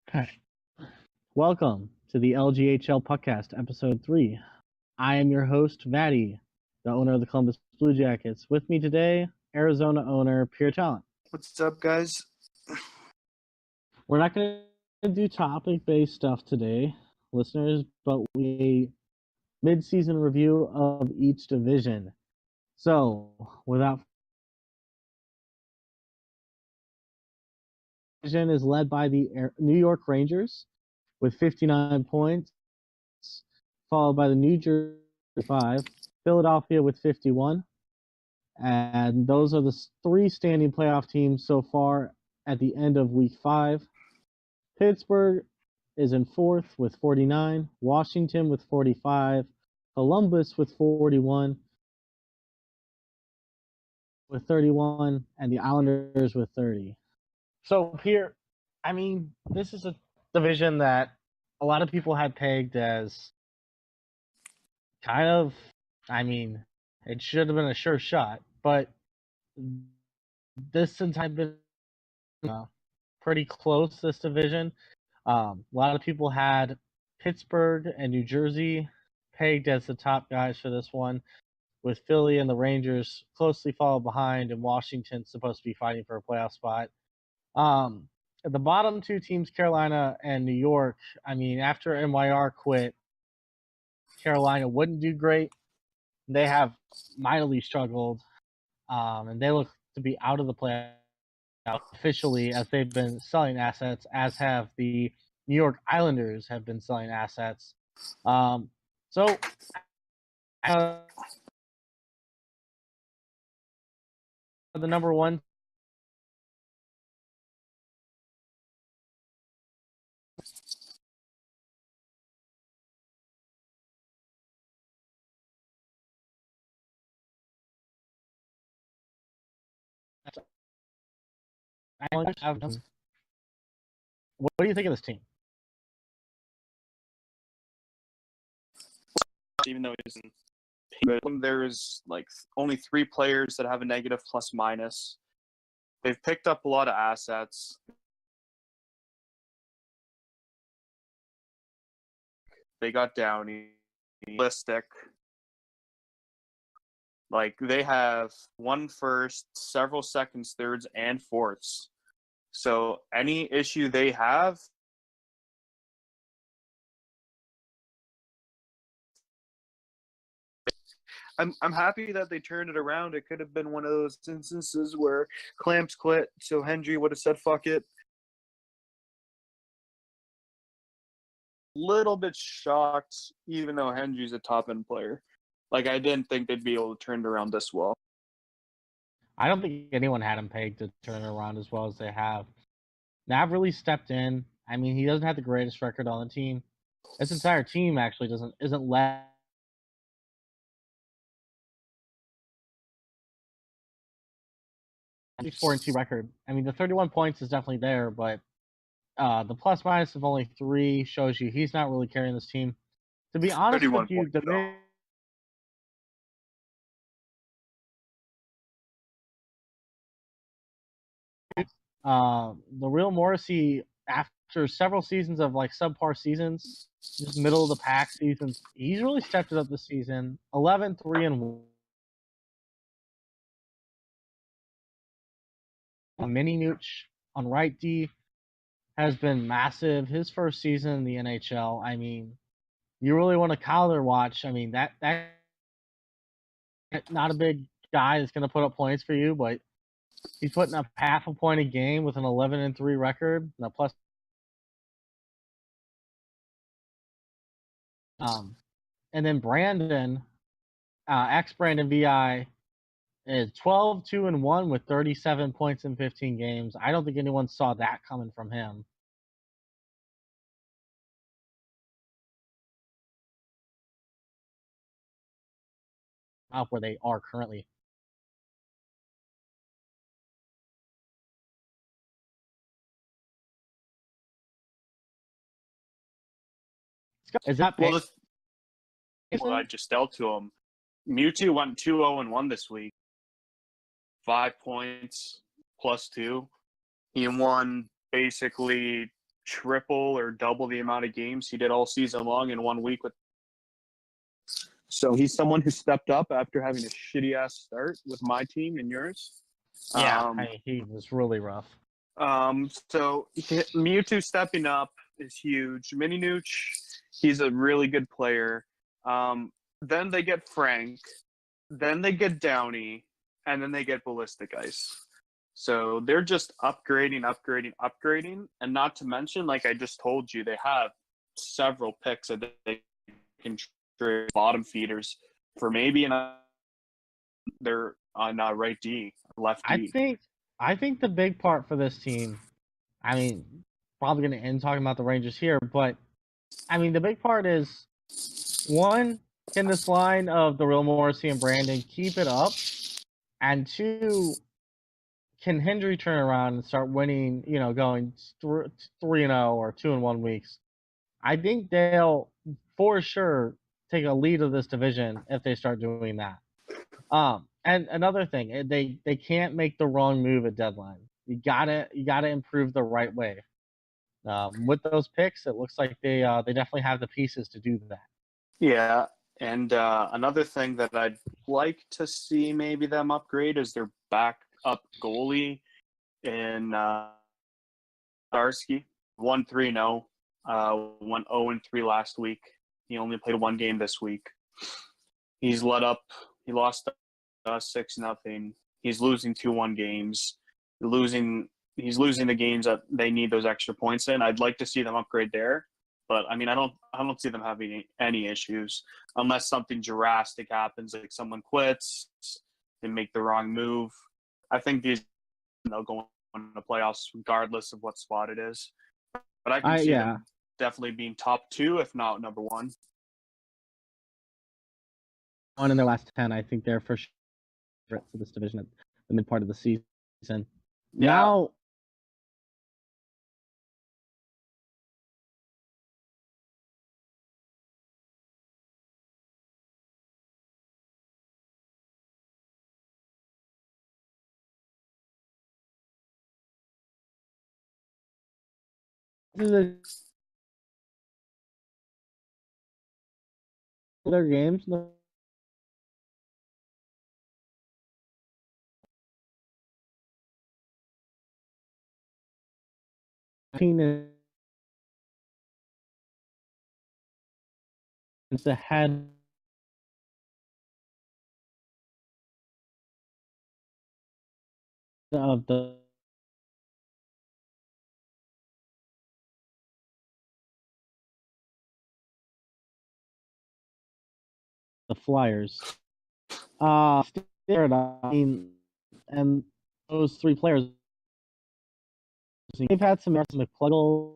Okay. Welcome to the LGHL Puckcast, Episode 3. I am your host, Vatty, the owner of the Columbus Blue Jackets. With me today, Arizona owner, Pure Talent. What's up, guys? We're not going to do topic-based stuff today, listeners, but we mid-season review of each division. So, without division is led by the New York Rangers with 59 points, followed by the New Jersey 5, Philadelphia with 51, and those are the three standing playoff teams so far at the end of Week 5. Pittsburgh is in fourth with 49, Washington with 45, Columbus with 41, with 31, and the Islanders with 30. So here, this is a division that a lot of people had pegged as it should have been a sure shot, but this entire been pretty close, this division. A lot of people had Pittsburgh and New Jersey pegged as the top guys for this one, with Philly and the Rangers closely followed behind, and Washington supposed to be fighting for a playoff spot. The bottom two teams, Carolina and New York, after MYR quit, Carolina wouldn't do great. They have mightily struggled, and they look to be out of the playoffs officially, as they've been selling assets, as have the New York Islanders have been selling assets. The number one what do you think of this team? Even though it isn't, but there's only 3 players that have a negative plus minus. They've picked up a lot of assets. They got Downey, Listic. They have 1 first, several seconds, thirds, and fourths. So any issue they have, I'm happy that they turned it around. It could have been one of those instances where Clamps quit, so Hendry would have said, fuck it. Little bit shocked, even though Hendry's a top-end player. I didn't think they'd be able to turn it around this well. I don't think anyone had him pegged to turn it around as well as they have. Nav really stepped in. He doesn't have the greatest record on the team. This entire team actually isn't led. He's 4-2 record. The 31 points is definitely there, but the plus minus of only 3 shows you he's not really carrying this team. To be honest with you, the real Morrissey, after several seasons of subpar seasons, just middle of the pack seasons, he's really stepped it up this season. 11-3-1. Mini Nooch on right D has been massive. His first season in the NHL, you really want to Calder watch. That not a big guy that's going to put up points for you, but he's putting up half a point a game with an 11-3 record and a plus. And then Brandon, ex-Brandon VI, is 12-2-1 with 37 points in 15 games. I don't think anyone saw that coming from him. Up where they are currently. Is that well? I just dealt to him. Mewtwo went 2-0-1 this week. 5 points plus 2. He won basically triple or double the amount of games he did all season long in 1 week. So he's someone who stepped up after having a shitty ass start with my team and yours. Yeah, he was really rough. So Mewtwo stepping up is huge. Mini Nooch, he's a really good player. Then they get Frank, then they get Downey, and then they get Ballistic Ice. So they're just upgrading, and not to mention, like I just told you, they have several picks that they can trade bottom feeders for maybe they're on right D, left D. I think the big part for this team, I mean, probably going to end talking about the Rangers here, but I mean, the big part is one, can this line of the real Morrissey and Brandon keep it up? And two, can Hendry turn around and start winning, going 3-0 or 2-1 weeks? I think they'll for sure take a lead of this division if they start doing that. And another thing, they can't make the wrong move at deadline. You gotta improve the right way. With those picks, it looks like they definitely have the pieces to do that. Yeah, and another thing that I'd like to see maybe them upgrade is their backup goalie in Darsky. 1-3-0, went 0-3 last week. He only played one game this week. He lost 6-0. He's losing 2-1 games. He's losing the games that they need those extra points in. I'd like to see them upgrade there. But I mean, I don't see them having any issues unless something drastic happens, like someone quits, they make the wrong move. I think they'll go in the playoffs regardless of what spot it is. But I can see them definitely being top 2, if not number 1. One in their last 10, I think they're for sure for this division at the mid part of the season. Yeah. Now. Their games. It's ahead of the Flyers. I mean, and those 3 players, they've had some McPluggle.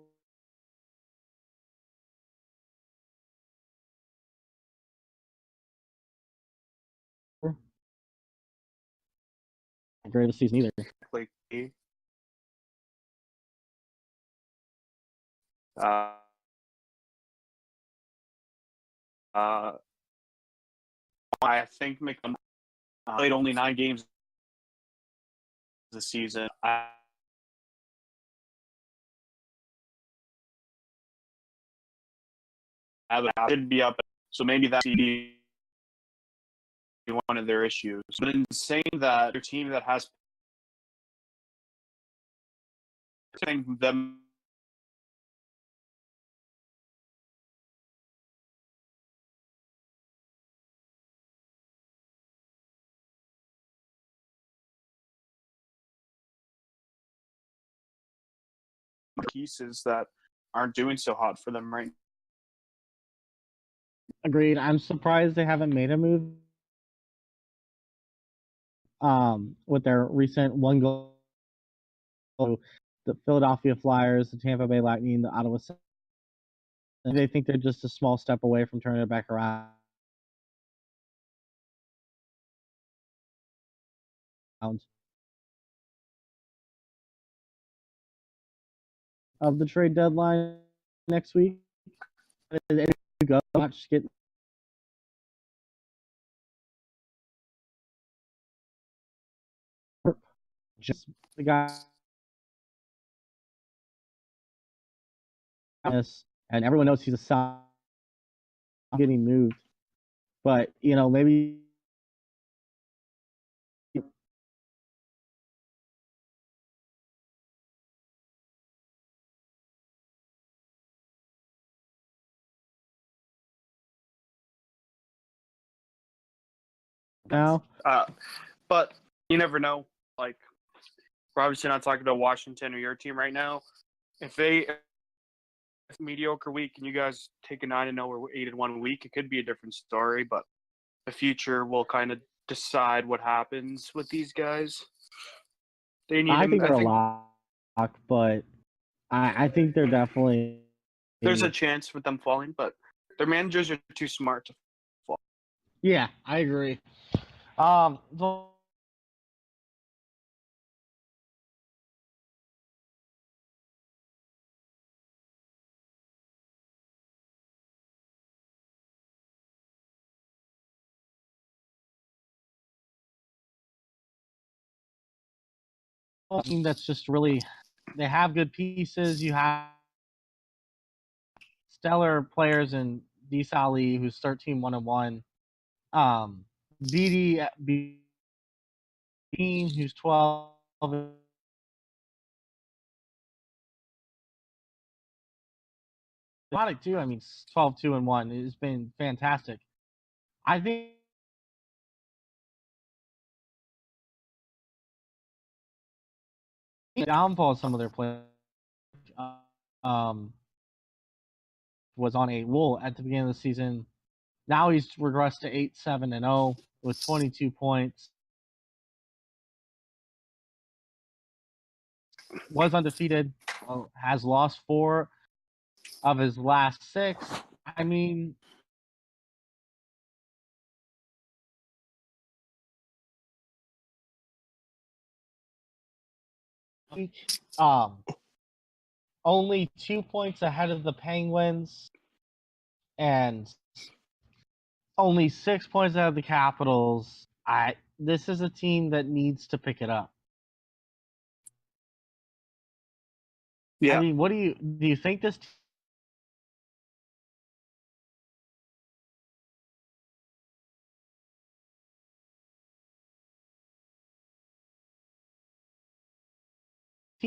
Greatest season either. I think McDonough played only 9 games this season. Should be up, so maybe that would be one of their issues. But in saying that, their team that has them pieces that aren't doing so hot for them right now. Agreed. I'm surprised they haven't made a move. With their recent 1 goal, the Philadelphia Flyers, the Tampa Bay Lightning, the Ottawa Senators. They think they're just a small step away from turning it back around. Of the trade deadline next week. Go, not just get just the guy and everyone knows he's a solid getting moved. But maybe now. But you never know. Like, we're obviously not talking about Washington or your team right now. If they mediocre week and you guys take a 9-0 or 8-1 week, it could be a different story. But the future will kind of decide what happens with these guys. They need. I think they're a lock, but I think they're definitely. There's a chance with them falling, but their managers are too smart to fall. Yeah, I agree. Team that's just really, they have good pieces. You have stellar players in D. Ali, who's 13-1-1. BD Bean, who's 12. Too. I mean, 12-2-1 has been fantastic. I think downfall of some of their players was on a roll at the beginning of the season. Now he's regressed to 8-7-0 with 22 points. Was undefeated, has lost 4 of his last 6. I mean, only 2 points ahead of the Penguins and only 6 points ahead of the Capitals. This is a team that needs to pick it up. Yeah. I mean, what do you think this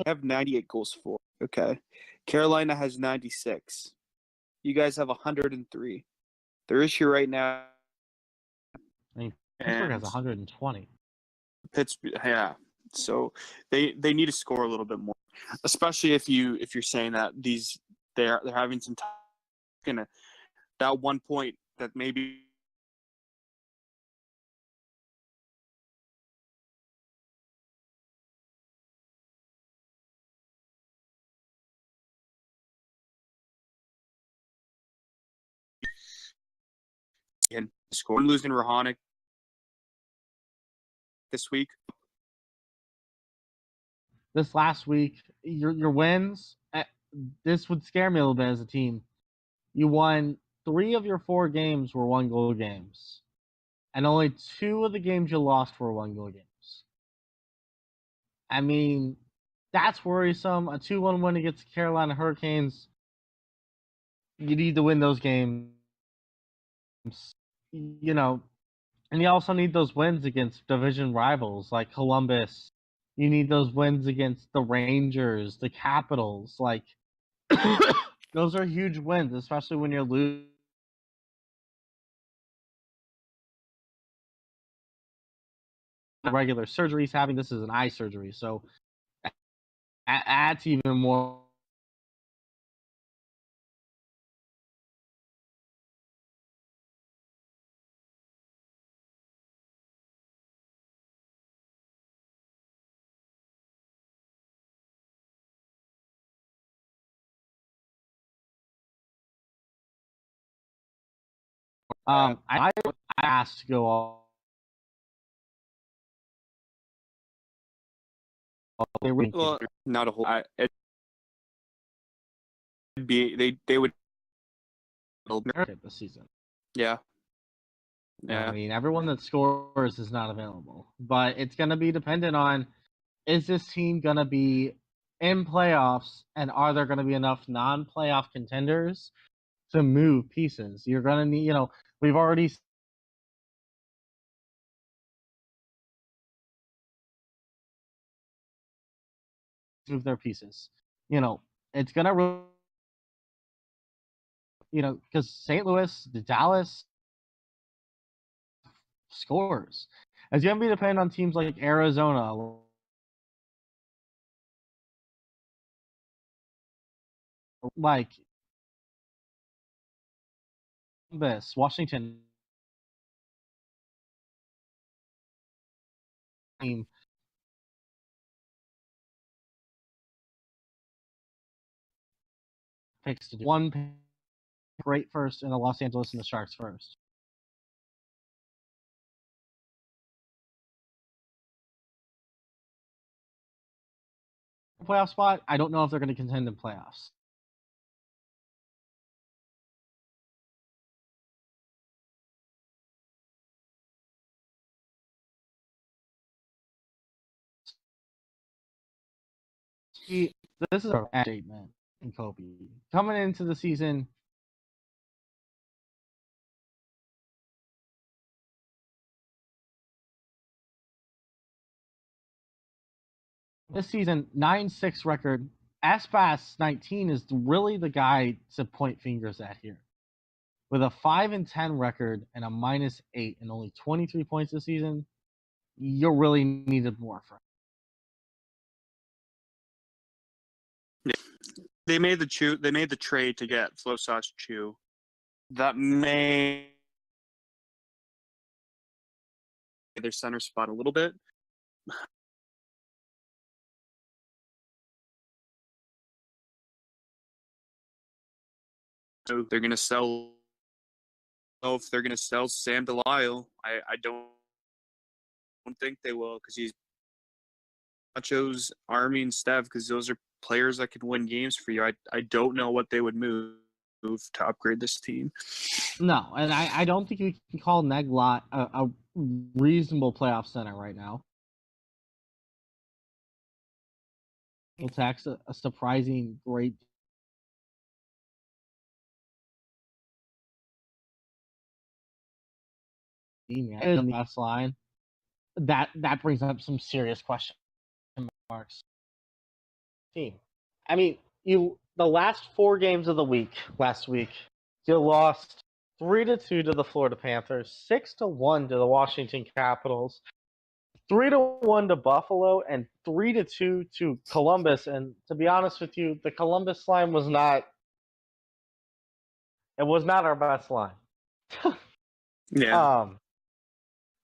have 98 goals for. Okay. Carolina has 96. You guys have 103. Their issue right now. I mean, Pittsburgh has 120. Pittsburgh, yeah. So they need to score a little bit more, especially if you're saying that they're having some time. That 1 point that maybe. And score losing Rahonic this week. This last week, your wins, this would scare me a little bit as a team. You won 3 of your 4 games were 1-goal games, and only 2 of the games you lost were 1-goal games. I mean, that's worrisome. A 2-1 win against the Carolina Hurricanes, you need to win those games. And you also need those wins against division rivals like Columbus. You need those wins against the Rangers, the Capitals. Like, those are huge wins, especially when you're losing. Regular surgeries having this is an eye surgery, so adds even more. I asked to go all. Well, not a whole. They would this season. Yeah. I mean, everyone that scores is not available, but it's going to be dependent on, is this team going to be in playoffs, and are there going to be enough non-playoff contenders to move pieces? You're going to need, we've already moved their pieces. It's going to, because St. Louis, Dallas scores. It's going to be dependent on teams like Arizona, like this, Washington team picks to do. One great first in the Los Angeles and the Sharks first. Playoff spot, I don't know if they're going to contend in playoffs. This is a statement in Kobe. Coming into the season, this season, 9-6 record. Aspas 19 is really the guy to point fingers at here. With a 5-10 record and a -8 and only 23 points this season, you really needed more from him. They made the trade to get Flosas Chu. That may their center spot a little bit. So they're gonna sell. Know if they're gonna sell Sam Delisle. I don't think they will, because he's Nacho's Army and Stev, because those are players that can win games for you. I don't know what they would move to upgrade this team. No, and I don't think you can call Neglot a reasonable playoff center right now. Attacks a surprising great team on the last line. That brings up some serious question marks. Team. I mean, the last 4 games of the week last week, you lost 3-2 to the Florida Panthers, 6-1 to the Washington Capitals, 3-1 to Buffalo, and 3-2 to Columbus. And to be honest with you, the Columbus line was not our best line. Yeah.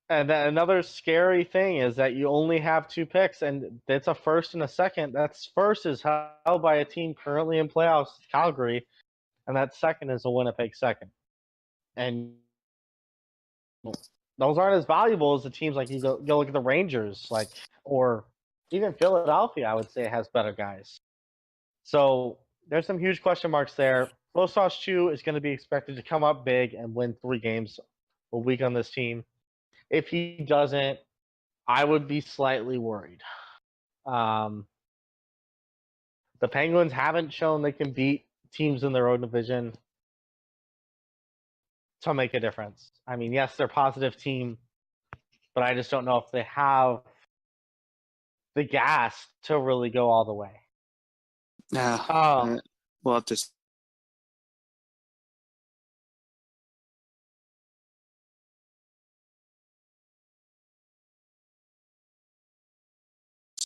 And another scary thing is that you only have 2 picks, and it's a first and a second. That first is held by a team currently in playoffs, Calgary, and that second is a Winnipeg second. And those aren't as valuable as the teams like you go look at the Rangers, or even Philadelphia. I would say has better guys. So there's some huge question marks there. Flosas Chu is going to be expected to come up big and win 3 games a week on this team. If he doesn't, I would be slightly worried. The Penguins haven't shown they can beat teams in their own division to make a difference. I mean, yes, they're a positive team, but I just don't know if they have the gas to really go all the way. Yeah. We'll have to see.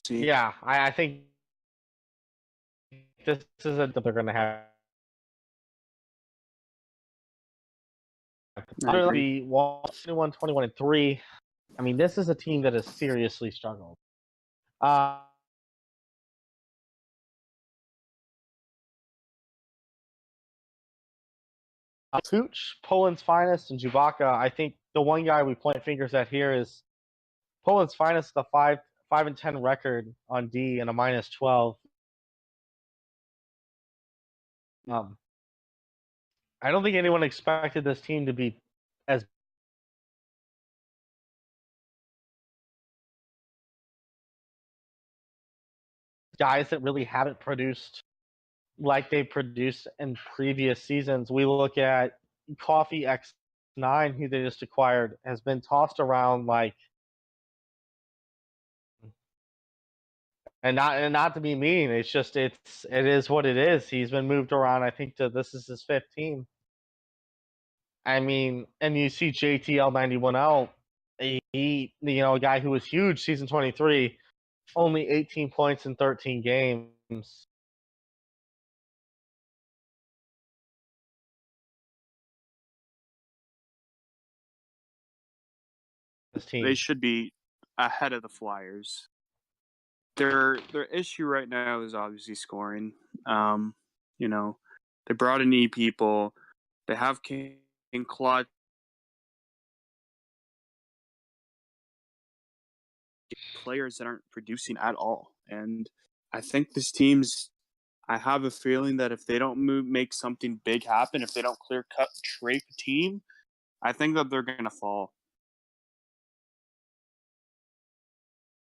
Yeah, I think this is they're going to have. Under the 21-21-3. I mean, this is a team that has seriously struggled. Pooch, Poland's finest, and Chewbacca. I think the one guy we point fingers at here is Poland's finest, the 5-10 record on D and a -12. I don't think anyone expected this team to be as guys that really haven't produced like they produced in previous seasons. We look at Coffee X9, who they just acquired, has been tossed around like, and not to be mean, it's just it is what it is. He's been moved around. I think this is his fifth team. I mean, and you see JTL91L, a guy who was huge season 23, only 18 points in 13 games. This team. They should be ahead of the Flyers. Their issue right now is obviously scoring. They brought in people. They have King Clutch. Players that aren't producing at all. And I think this team's I have a feeling that if they don't make something big happen, if they don't clear cut trade the team, I think that they're gonna fall.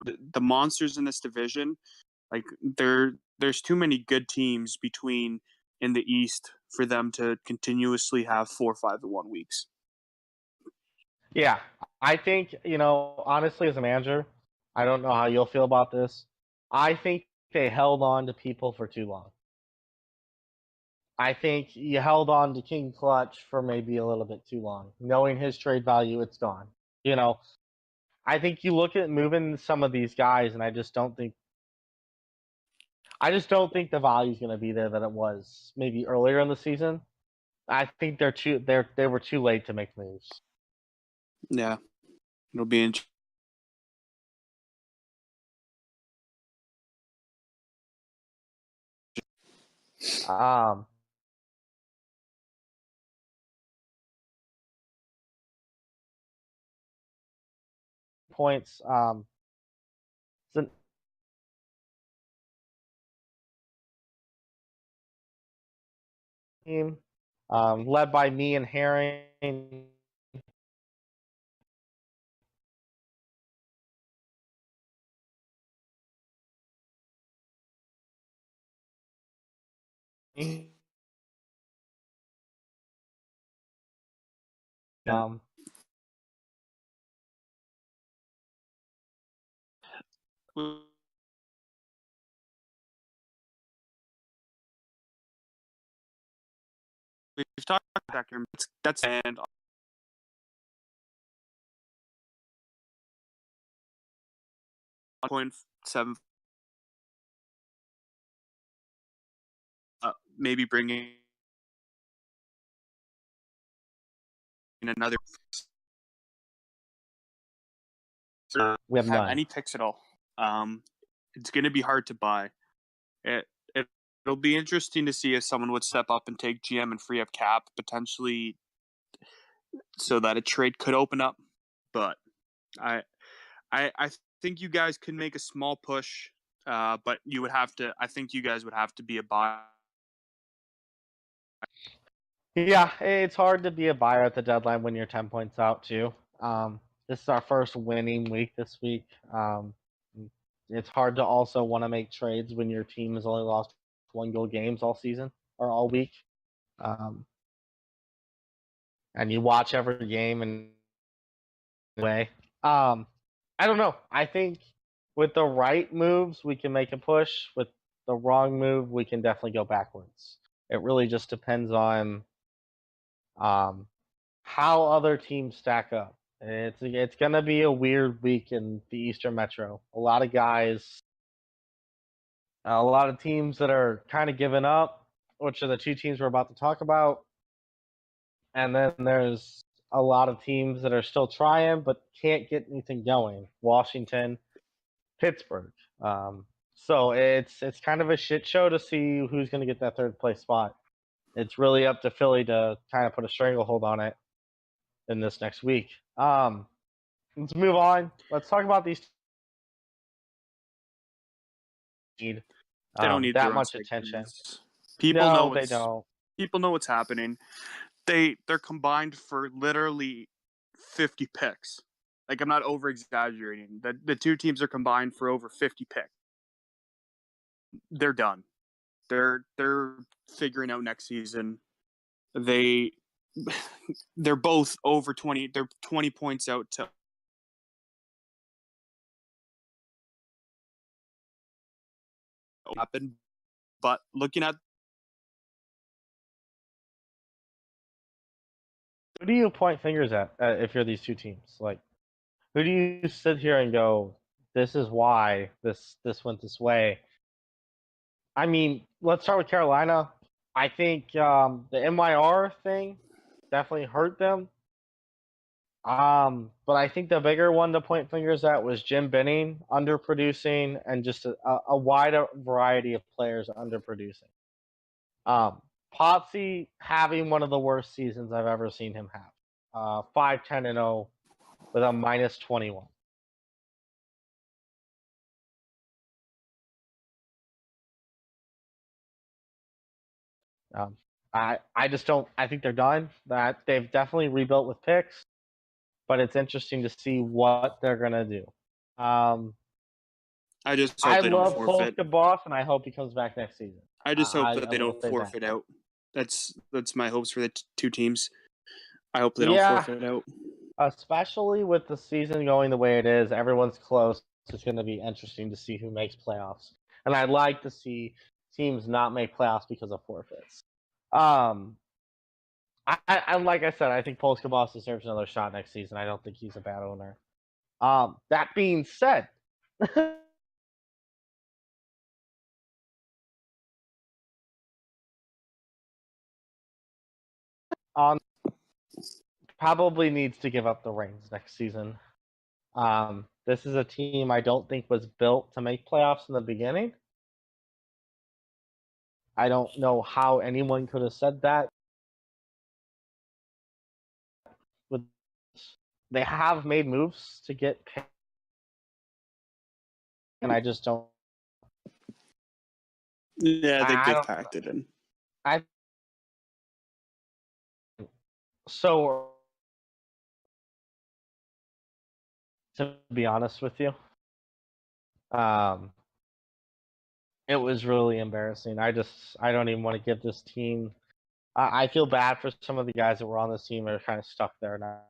The monsters in this division, like there's too many good teams between in the East for them to continuously have 4 or 5 in 1 weeks. Yeah, I think, honestly, as a manager, I don't know how you'll feel about this. I think they held on to people for too long. I think you held on to King Clutch for maybe a little bit too long. Knowing his trade value, it's gone. I think you look at moving some of these guys, and I just don't think the value is going to be there that it was maybe earlier in the season. I think they were too late to make moves. Yeah, it'll be interesting. Points. Team, led by me and Herring. Um, We've talked about that. That's and 1.7. Maybe bringing in another. we have none. Any picks at all. It's going to be hard to buy. It'll be interesting to see if someone would step up and take GM and free up cap potentially, so that a trade could open up. But I think you guys could make a small push, but you would have to. I think you guys would have to be a buy. Yeah, it's hard to be a buyer at the deadline when you're 10 points out too. This is our first winning week this week. It's hard to also want to make trades when your team has only lost 1-goal games all season or all week. And you watch every game and way. I don't know. I think with the right moves we can make a push. With the wrong move, we can definitely go backwards. It really just depends on how other teams stack up. It's gonna be a weird week in the Eastern Metro. A lot of guys, a lot of teams that are kind of giving up, which are the two teams we're about to talk about. And then there's a lot of teams that are still trying but can't get anything going. Washington, Pittsburgh. So it's kind of a shit show to see who's going to get that third place spot. It's really up to Philly to kind of put a stranglehold on it in this next week. Let's move on. Let's talk about these. They don't need that much attention. People know they don't. People know what's happening. They're combined for literally 50 picks. Like, I'm not over exaggerating. The two teams are combined for over 50 picks. they're done. They're figuring out next season. They're both over 20. They're 20 points out to happen. But looking at who do you point fingers at if you're these two teams? Like, who do you sit here and go, this is why this went this way? I mean, let's start with Carolina. I think the MYR thing definitely hurt them. But I think the bigger one to point fingers at was Jim Benning underproducing and just a wider variety of players underproducing. Potsy having one of the worst seasons I've ever seen him have. 5-10-0 with a minus 21. I just don't. I think they're done. That they've definitely rebuilt with picks, but it's interesting to see what they're gonna do. I just hope they don't forfeit. Polka Boss, and I hope he comes back next season. I just hope that they don't forfeit out. That's my hopes for the two teams. I hope they don't forfeit out. Especially with the season going the way it is, everyone's close. It's going to be interesting to see who makes playoffs, and I'd like to see teams not make playoffs because of forfeits. I like I said, I think Polska Boss deserves another shot next season. I don't think he's a bad owner. That being said, probably needs to give up the reins next season. This is a team I don't think was built to make playoffs in the beginning. I don't know how anyone could have said that. They have made moves to get picked, and I just don't. Yeah, I think they've packed it in. So, to be honest with you, it was really embarrassing. I don't even want to give this team. I feel bad for some of the guys that were on this team that are kind of stuck there now.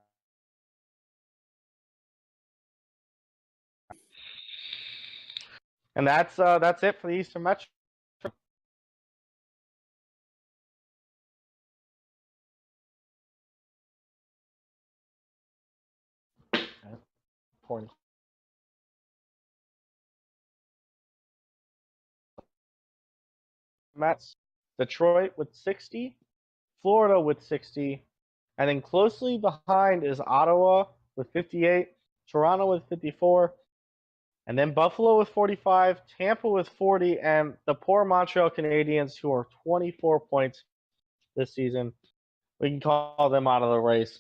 And that's it for the Eastern Metro. Point. Mets, Detroit with 60, Florida with 60, and then closely behind is Ottawa with 58, Toronto with 54, and then Buffalo with 45, Tampa with 40, and the poor Montreal Canadiens, who are 24 points this season. We can call them out of the race.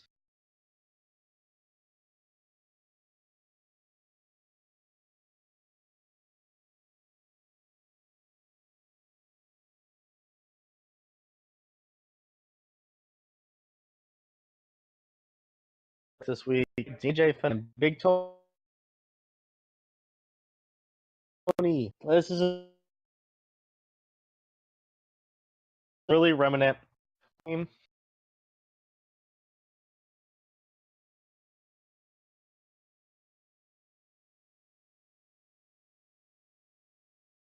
This week, DJ Finn, Big Tony. This is really remnant team.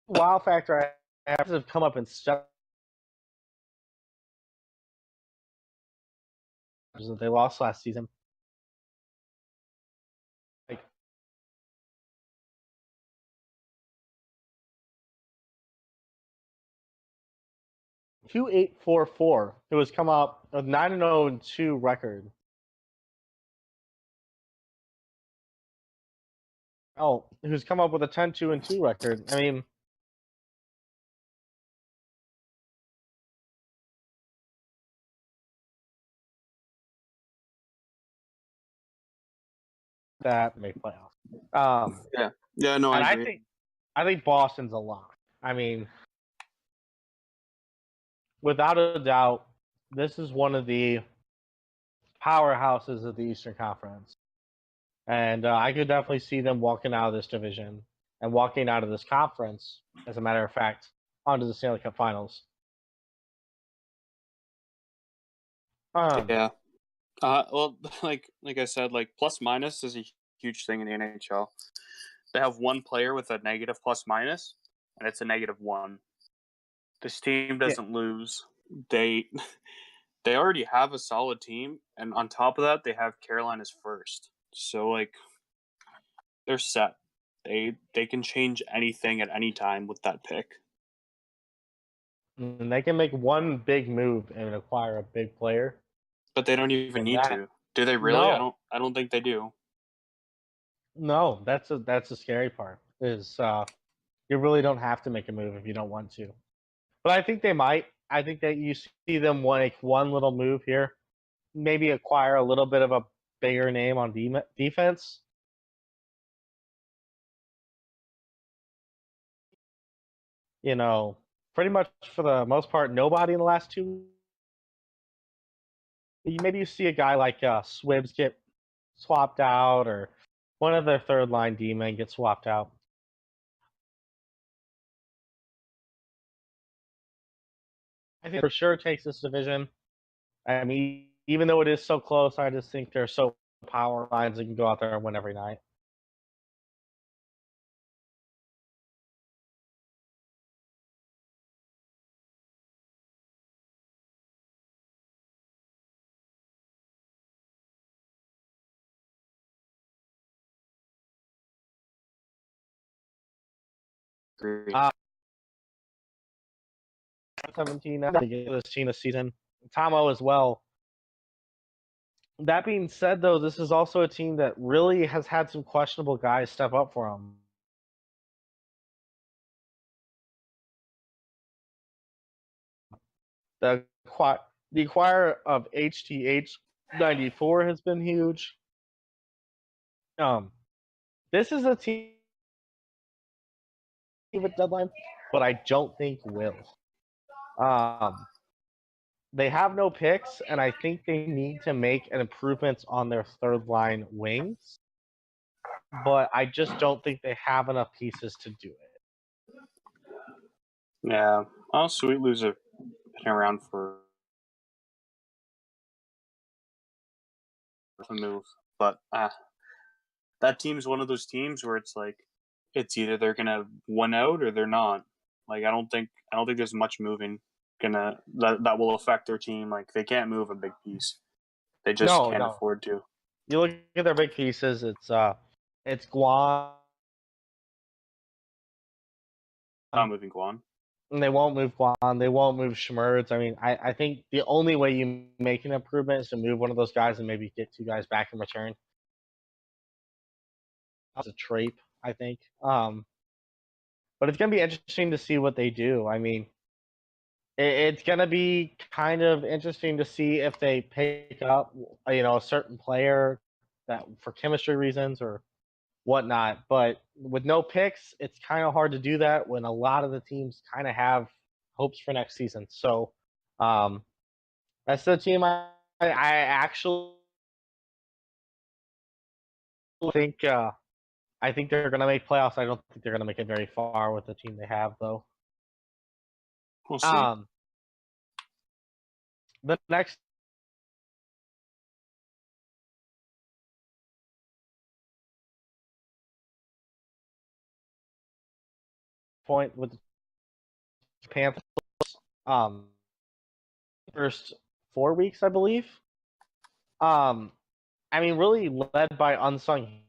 Wow factor I have come up in step that they lost last season. Like 2.844. It was come up with 9-0-2 record. Oh, who's come up with a 10-2-2 record? I mean, that make playoffs. Yeah, no, I agree. I think Boston's a lock. I mean, without a doubt, this is one of the powerhouses of the Eastern Conference, and I could definitely see them walking out of this division and walking out of this conference, as a matter of fact, onto the Stanley Cup Finals. Yeah. Well, like I said, like plus minus is a huge thing in the NHL. They have one player with a negative plus minus, and it's a -1. This team doesn't lose. They already have a solid team, and on top of that, they have Carolina's first. So like, they're set. They can change anything at any time with that pick. And they can make one big move and acquire a big player. But they don't even And need that, to. Do they really? no, I don't think they do. no, that's the scary part. Is you really don't have to make a move if you don't want to. But I think they might. I think that you see them make one little move here, maybe acquire a little bit of a bigger name on defense. You know, pretty much for the most part, nobody in the last 2. Maybe you see a guy like Swibs get swapped out, or one of their third line D men get swapped out. I think for sure takes this division. I mean, even though it is so close, I just think they're so power lines that can go out there and win every night. Agree. 17 to get this team this season. Tomo as well. That being said, though, this is also a team that really has had some questionable guys step up for them. The acquire of HTH 94 has been huge. This is a team with deadline, but I don't think will. They have no picks, and I think they need to make an improvements on their third line wings. But I just don't think they have enough pieces to do it. Yeah. Oh, Sweet Loser been around for a move, but that team's one of those teams where it's like it's either they're gonna win out or they're not. Like I don't think there's much moving that will affect their team. Like they can't move a big piece. They just can't No. afford to. You look at their big pieces. It's Guan. Not moving Guan. And they won't move Guan. They won't move Schmerz. I mean, I think the only way you make an improvement is to move one of those guys and maybe get 2 guys back in return. That's a trait, I think. But it's going to be interesting to see what they do. I mean, it's going to be kind of interesting to see if they pick up, a certain player that for chemistry reasons or whatnot. But with no picks, it's kind of hard to do that when a lot of the teams kind of have hopes for next season. So that's the team I actually think. I think they're going to make playoffs. I don't think they're going to make it very far with the team they have, though. We'll see. The next point with the Panthers, first 4 weeks, I believe. I mean, really led by unsung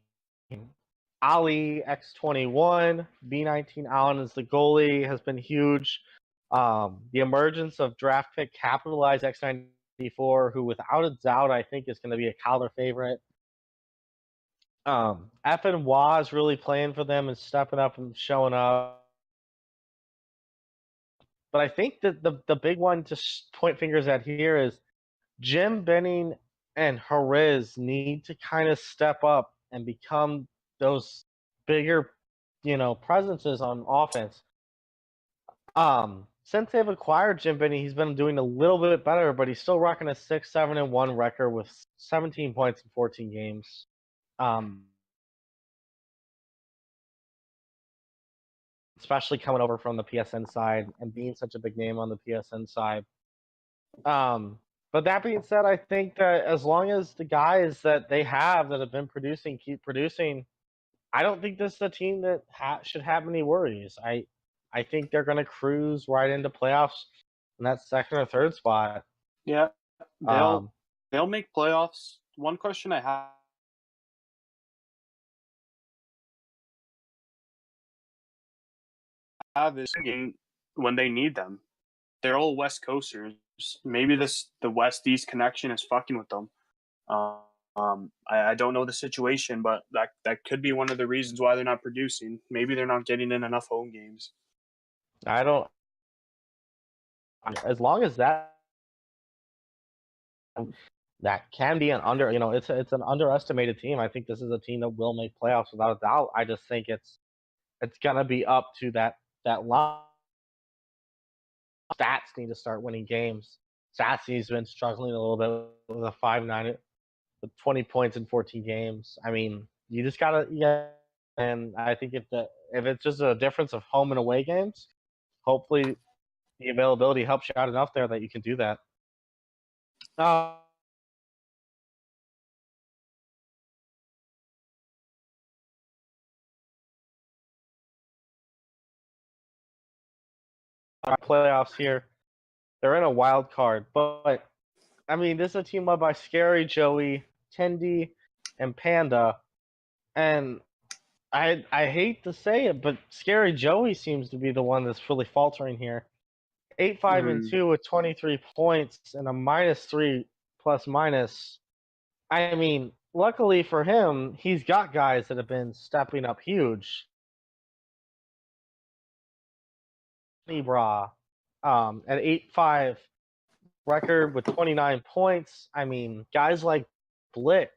Ali X21, B19 Allen is the goalie, has been huge. The emergence of draft pick capitalized X94, who without a doubt I think is going to be a Calder favorite. FNY is really playing for them and stepping up and showing up. But I think that the big one to point fingers at here is Jim Benning and Hariz need to kind of step up and become those bigger, presences on offense. Since they've acquired Jim Benning, he's been doing a little bit better, but he's still rocking a 6-7-1 record with 17 points in 14 games. especially coming over from the PSN side and being such a big name on the PSN side. But that being said, I think that as long as the guys that they have that have been producing keep producing, I don't think this is a team that should have any worries. I think they're going to cruise right into playoffs in that second or third spot. Yeah, Um, they'll make playoffs. One question I have is when they need them. They're all West Coasters. Maybe the West East connection is fucking with them. I don't know the situation, but that could be one of the reasons why they're not producing. Maybe they're not getting in enough home games. I don't. As long as that can be an under, it's an underestimated team. I think this is a team that will make playoffs without a doubt. I just think it's gonna be up to that line. Stats need to start winning games. Sassy's been struggling a little bit with a 5-9 with 20 points in 14 games. I mean, you just gotta and I think if it's just a difference of home and away games, hopefully the availability helps you out enough there that you can do that. Playoffs here. They're in a wild card, but I mean, this is a team led by Scary Joey, Tendy, and Panda, and I hate to say it, but Scary Joey seems to be the one that's really faltering here. 8-5-2 with 23 points and a -3 plus minus. I mean, luckily for him, he's got guys that have been stepping up huge. Libra, at 8-5 record with 29 points. I mean, guys like Blick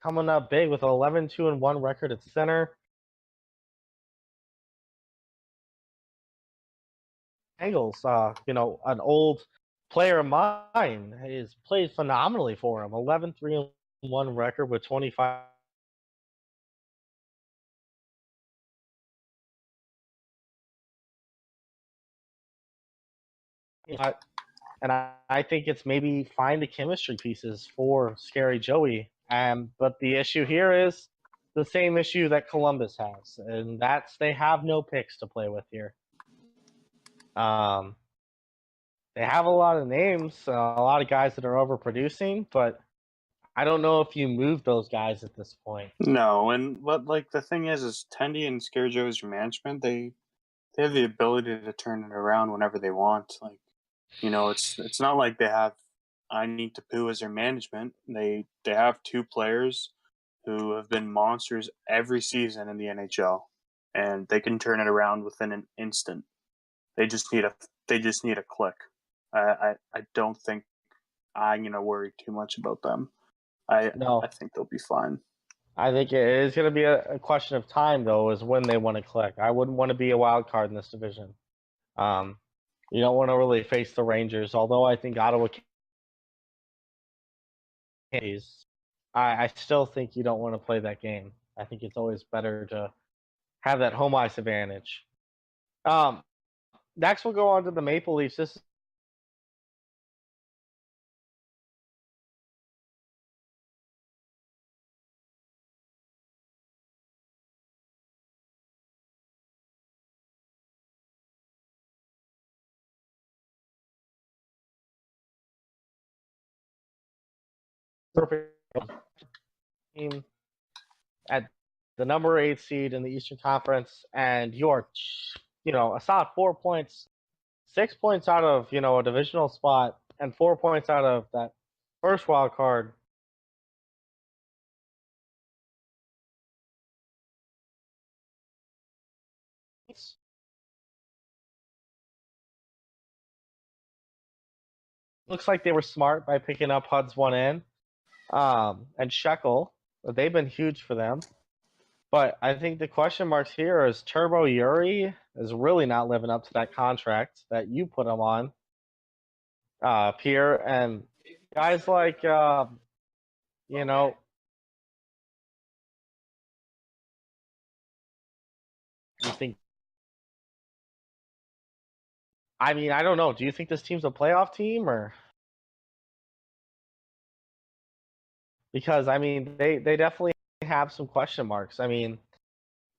coming up big with an 11-2-1 record at center. Angles, an old player of mine has played phenomenally for him. 11-3-1 record with 25. And I think it's maybe find the chemistry pieces for Scary Joey. But the issue here is the same issue that Columbus has, and that's they have no picks to play with here. They have a lot of names, a lot of guys that are overproducing, but I don't know if you move those guys at this point. No, and but like the thing is Tendy and Scare Joe's management, they have the ability to turn it around whenever they want. Like, it's not like they have I need to poo as their management. They have two players who have been monsters every season in the NHL, and they can turn it around within an instant. They just need a click. I don't think I'm gonna worry too much about them. I think they'll be fine. I think it is going to be a question of time, though, is when they want to click. I wouldn't want to be a wild card in this division. You don't want to really face the Rangers, although I think Ottawa can. I still think you don't want to play that game. I think it's always better to have that home ice advantage. Next, we'll go on to the Maple Leafs. This perfect team at the number 8 seed in the Eastern Conference, and you're, a solid 4 points, 6 points out of, a divisional spot, and 4 points out of that first wild card. Looks like they were smart by picking up Hud's one in, and Shekel. They've been huge for them. But I think the question marks here is Turbo Yuri is really not living up to that contract that you put him on, Pierre, and guys like, you think I mean, I don't know. Do you think this team's a playoff team or? Because I mean, they definitely have some question marks. I mean,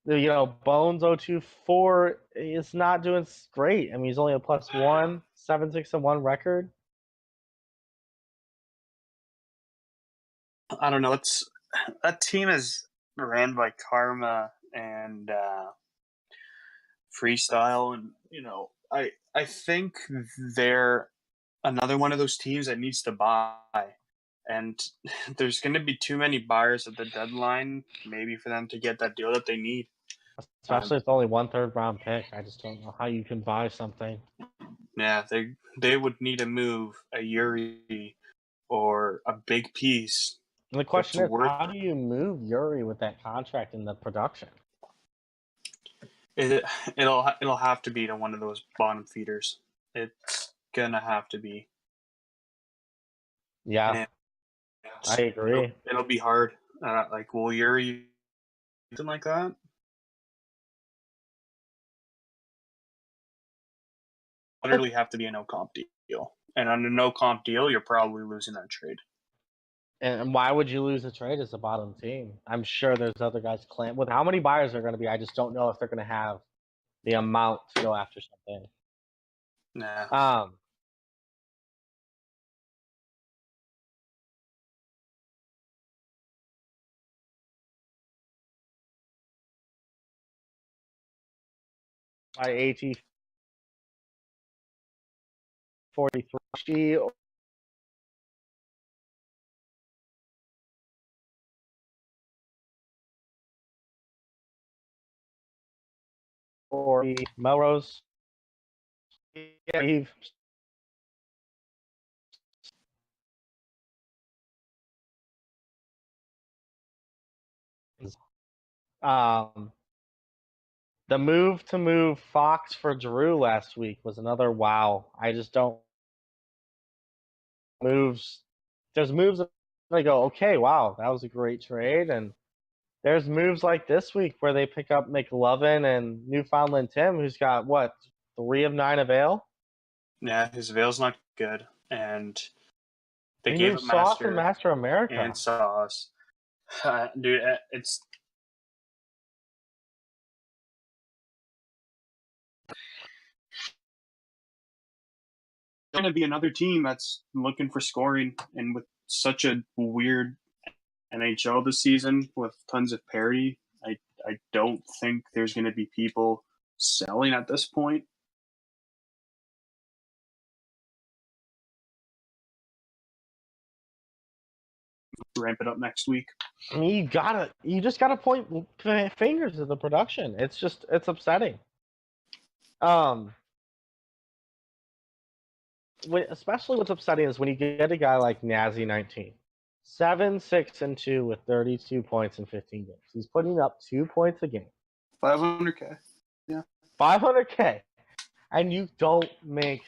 Bones 024 is not doing great. I mean, he's only a +1, 7-6-1 record. I don't know. That team is ran by Karma and Freestyle, and I think they're another one of those teams that needs to buy. And there's going to be too many buyers at the deadline, maybe for them to get that deal that they need. Especially if it's only 1/3 round pick. I just don't know how you can buy something. Yeah, they would need to move a Yuri or a big piece. And the question is, how do you move Yuri with that contract in the production? It'll have to be to one of those bottom feeders. It's gonna have to be. Yeah, I agree. It'll be hard. Like, will Yuri something like that? Literally have to be a no comp deal, and on a no comp deal, you're probably losing that trade. And why would you lose a trade as a bottom team? I'm sure there's other guys claim with how many buyers are going to be. I just don't know if they're going to have the amount to go after something. Nah. By AT 43 or Melrose. Yeah, the move to move Fox for Drew last week was another wow. I just don't moves. There's moves that I go, okay, wow, that was a great trade, and there's moves like this week where they pick up McLovin and Newfoundland Tim, who's got what 3 of 9 avail. Yeah, his avail's not good, and they he gave moved him Sauce and Master America and Sauce. Dude, it's going to be another team that's looking for scoring, and with such a weird NHL this season with tons of parity, I don't think there's going to be people selling at this point. Ramp it up next week. I mean, you just gotta point fingers at the production. It's upsetting. Especially what's upsetting is when you get a guy like Nazi 19, 7-6-2 with 32 points in 15 games. He's putting up 2 points a game. 500K. Yeah. 500K. And you don't make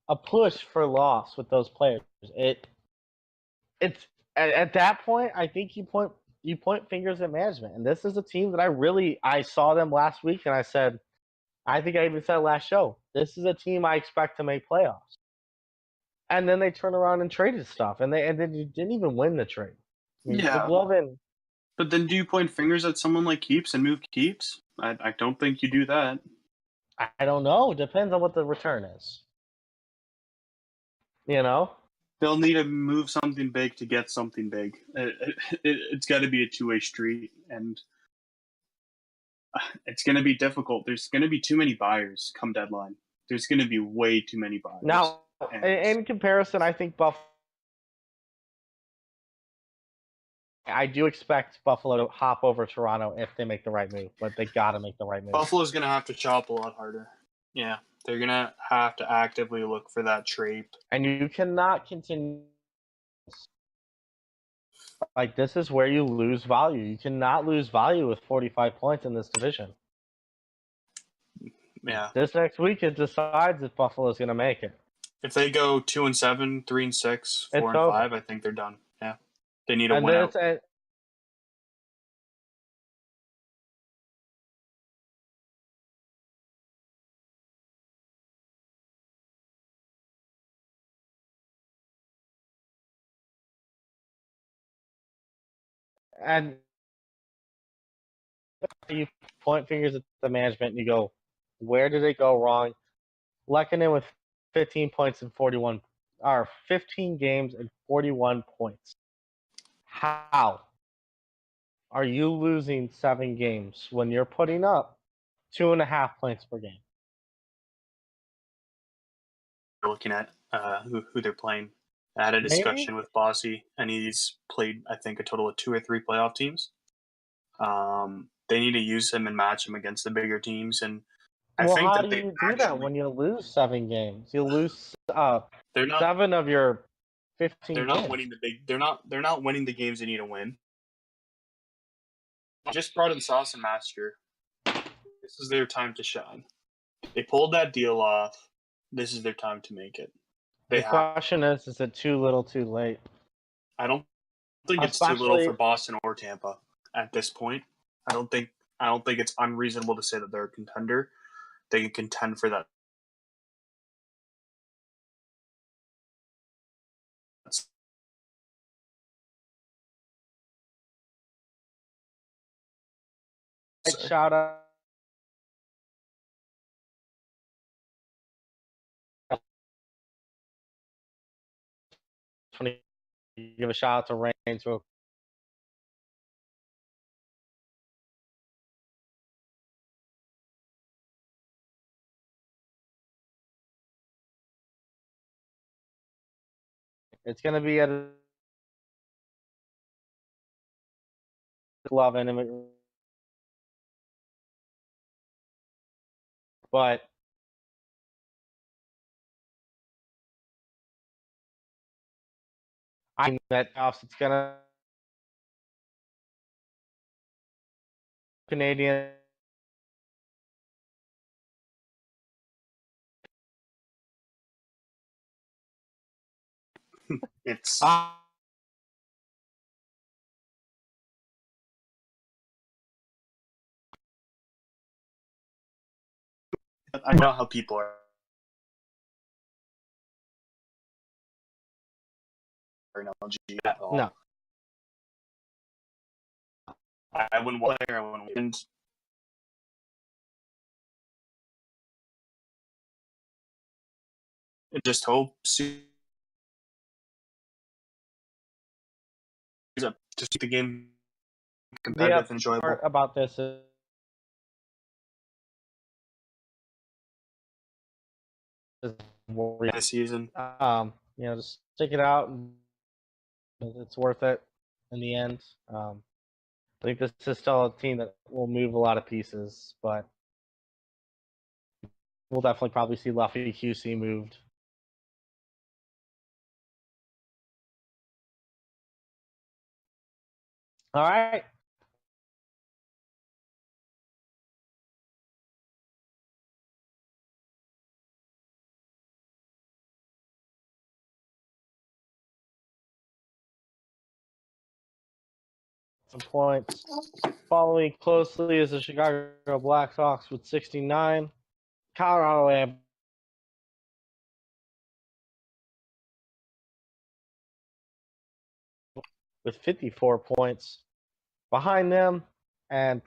a push for loss with those players. It's at that point, I think you point fingers at management. And this is a team that I saw them last week and I said, I think I even said last show, this is a team I expect to make playoffs. And then they turn around and traded stuff, and then you didn't even win the trade. I mean, Yeah. McLovin. But then do you point fingers at someone like Keeps and move Keeps? I don't think you do that. I don't know. It depends on what the return is. They'll need to move something big to get something big. It's got to be a two-way street, and it's going to be difficult. There's going to be too many buyers come deadline. There's going to be way too many buyers. Now, in comparison, I think I do expect Buffalo to hop over Toronto if they make the right move, but they got to make the right move. Buffalo's going to have to chop a lot harder. Yeah, they're going to have to actively look for that trade. And you cannot continue. Like, this is where you lose value. You cannot lose value with 45 points in this division. Yeah. This next week, it decides if Buffalo's going to make it. If they go 2-7, 3-6, 4-5, I think they're done. Yeah. They need a win out. And you point fingers at the management and you go, where did it go wrong? Lekanen with 15 points and 41, or 15 games and 41 points. How are you losing 7 games when you're putting up 2.5 points per game? Looking at who they're playing. I had a discussion with Bossy, and he's played, I think, a total of 2 or 3 playoff teams. They need to use him and match him against the bigger teams, and I think how that do you do that when you lose 7 games? You lose 7 of your 15 They're games. not winning the big. They're not winning the games they need to win. Just brought in Sauce and Master. This is their time to shine. They pulled that deal off. This is their time to make it. The question is it too little, too late? I don't think it's too little for Boston or Tampa at this point. I don't think it's unreasonable to say that they're a contender. They can contend for that. Shout out. Give a shout out to Reigns. It's going to be at love intimate, but I think that it's going to Canadian. It's I know how people are an LG at all. No. I wouldn't want there. I wouldn't win. Just hope to keep the game competitive and enjoyable. Part about this is this season. Just stick it out, and it's worth it in the end. I think this is still a team that will move a lot of pieces, but we'll definitely probably see Luffy QC moved. All right. Some points. Following closely is the Chicago Blackhawks with 69. Colorado with 54 points. Behind them, and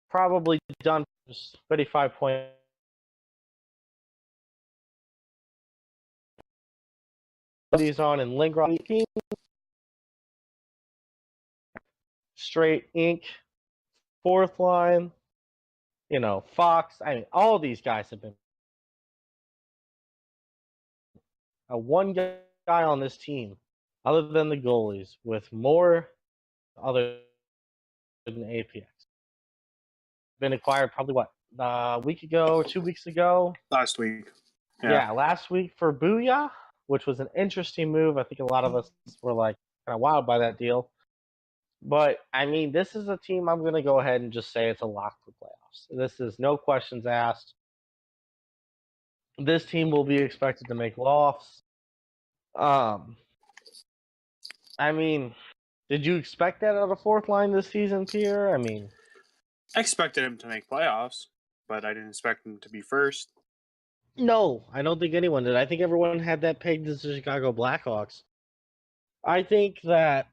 probably done 35 points. These on and Lindgren. Straight Inc. Fourth line. Fox. I mean, all these guys have been. One guy on this team, other than the goalies, with more other than APX. Been acquired probably a week ago, 2 weeks ago? Last week. Yeah, last week for Booyah, which was an interesting move. I think a lot of us were kind of wowed by that deal. But, I mean, this is a team I'm going to go ahead and just say it's a lock for playoffs. This is no questions asked. this team will be expected to make lofts. I mean, did you expect that out of fourth line this season, Pierre? I mean, I expected him to make playoffs, but I didn't expect him to be first. no, I don't think anyone did. I think everyone had that pegged as the Chicago Blackhawks. I think that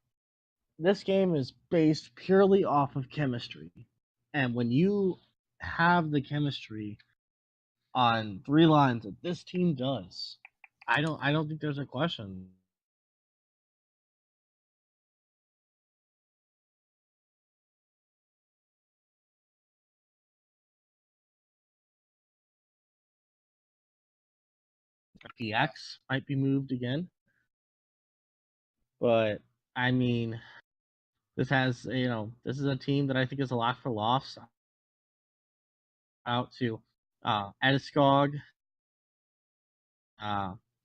this game is based purely off of chemistry. And when you have the chemistry on three lines that this team does, I don't think there's a question. PX might be moved again. But I mean, this has this is a team that I think is a lock for lofts. Out to Edeskog,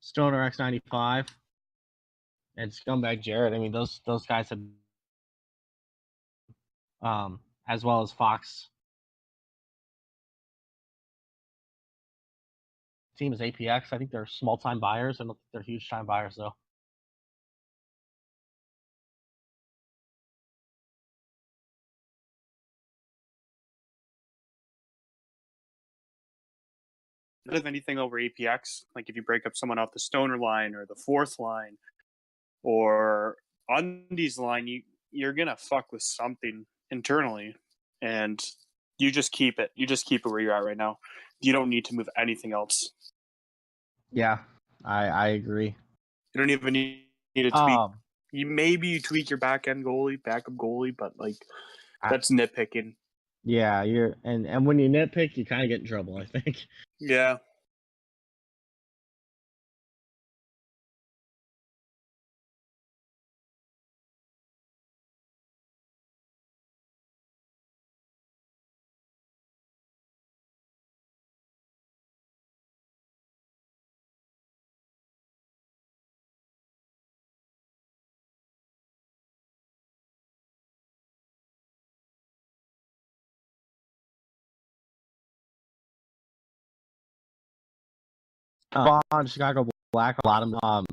Stoner X95, and Scumbag Jared. I mean, those guys have, as well as Fox. Team is APX. I think they're small time buyers. I don't think they're huge time buyers though. Of anything over APX, like if you break up someone off the Stoner line or the fourth line or Undies line, you're gonna fuck with something internally, and you just keep it. You just keep it where you're at right now. You don't need to move anything else. Yeah, I agree. You don't even need to tweak. You tweak your backup goalie, but like that's nitpicking. Yeah, and when you nitpick, you kind of get in trouble, I think. Yeah. On Chicago Black, a lot of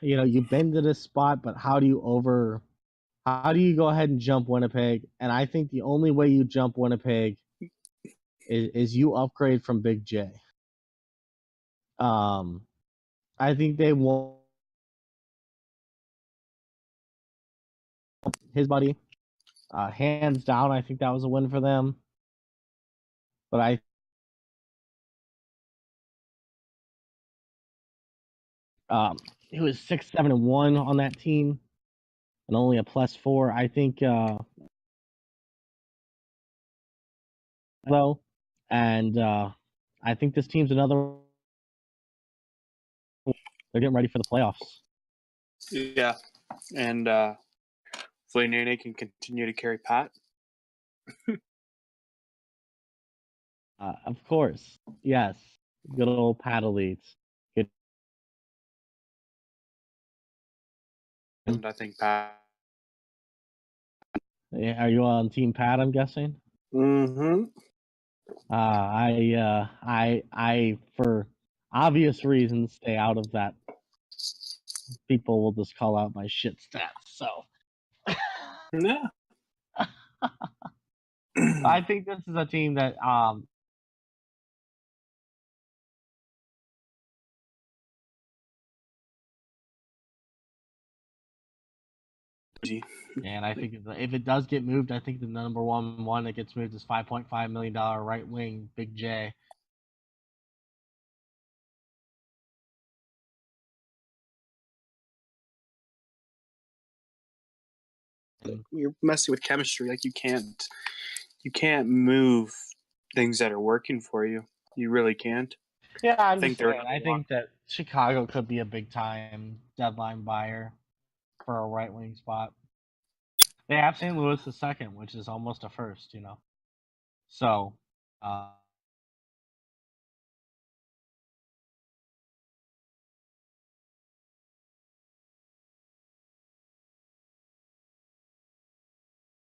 you've been to this spot, but how do you go ahead and jump Winnipeg? And I think the only way you jump Winnipeg is you upgrade from Big J. I think they want his buddy. Hands down, I think that was a win for them. But he was 6-7-1 on that team, and only a +4. I think though, and I think this team's another. They're getting ready for the playoffs. Yeah, and hopefully Nene can continue to carry Pat. Of course, yes. Good old Pat elites. Good. And I think Pat. Are you on Team Pat? I'm guessing. Mm-hmm. I for obvious reasons stay out of that. People will just call out my shit stats. So Yeah. I think this is a team that and I think if it does get moved, I think the number one that gets moved is $5.5 million right wing Big J. You're messing with chemistry. Like you can't move things that are working for you. You really can't. Yeah, I'm just saying. I think that Chicago could be a big time deadline buyer for a right wing spot. They have St. Louis the second, which is almost a first, So,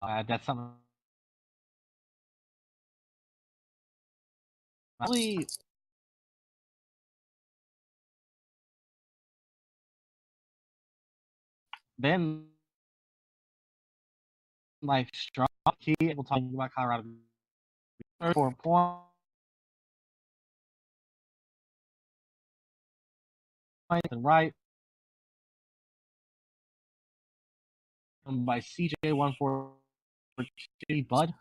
that's something. Really, been like strong key. We'll talk about Colorado 34 points and right by CJ 142 Bud.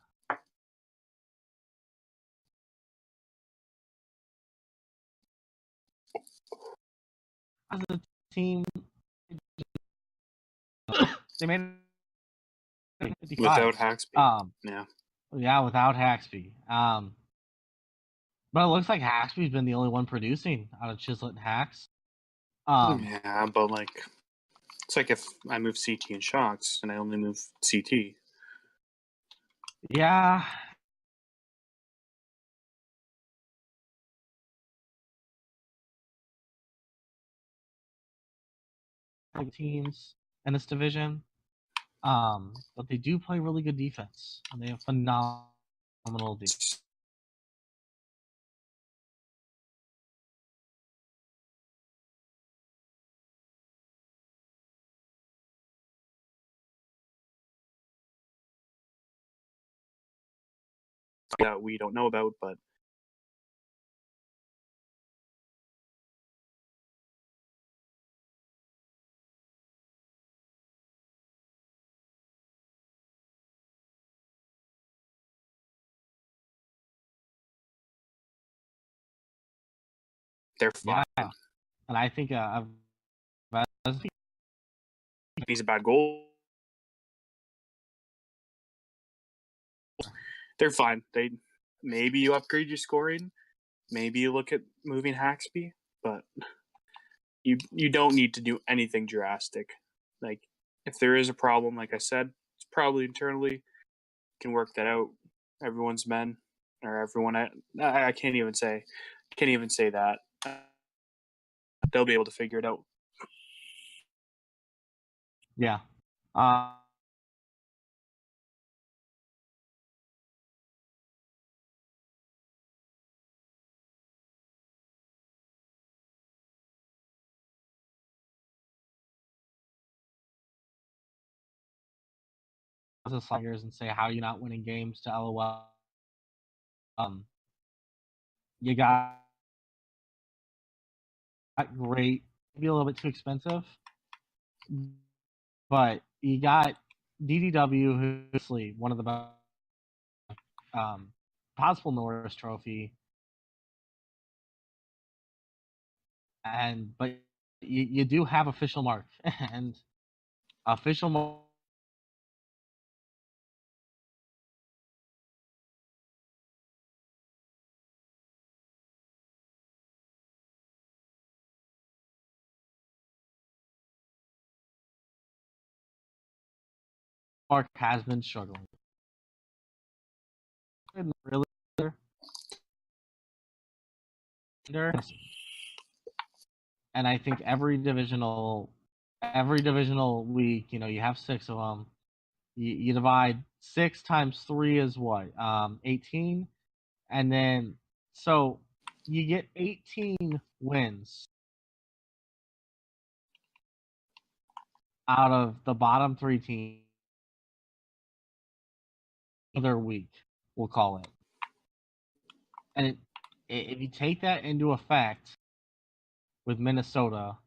As a team, they made 55. Without Haxby. Yeah, without Haxby. But it looks like Haxby's been the only one producing out of Chislett and Hax. Yeah, but like, it's like if I move CT and Shots and I only move CT. Yeah. Teams in this division. But they do play really good defense, and they have phenomenal defense. That we don't know about, but they're fine. Yeah, and I think he's a bad goal. They're fine. They maybe you upgrade your scoring, maybe you look at moving Haxby, but you don't need to do anything drastic. Like if there is a problem, like I said, it's probably internally. You can work that out. Everyone's men or everyone. I can't even say that. They'll be able to figure it out. Yeah. The Sliders and say, how are you not winning games to LOL? You got great, maybe a little bit too expensive, but you got DDW, who's one of the best possible Norris Trophy, but you do have official mark and official Mark has been struggling. Really, and I think every divisional week, you have 6 of them. You divide 6 times 3 is what? 18, and then so you get 18 wins out of the bottom 3 teams. Other week, we'll call it. And if you take that into effect with Minnesota,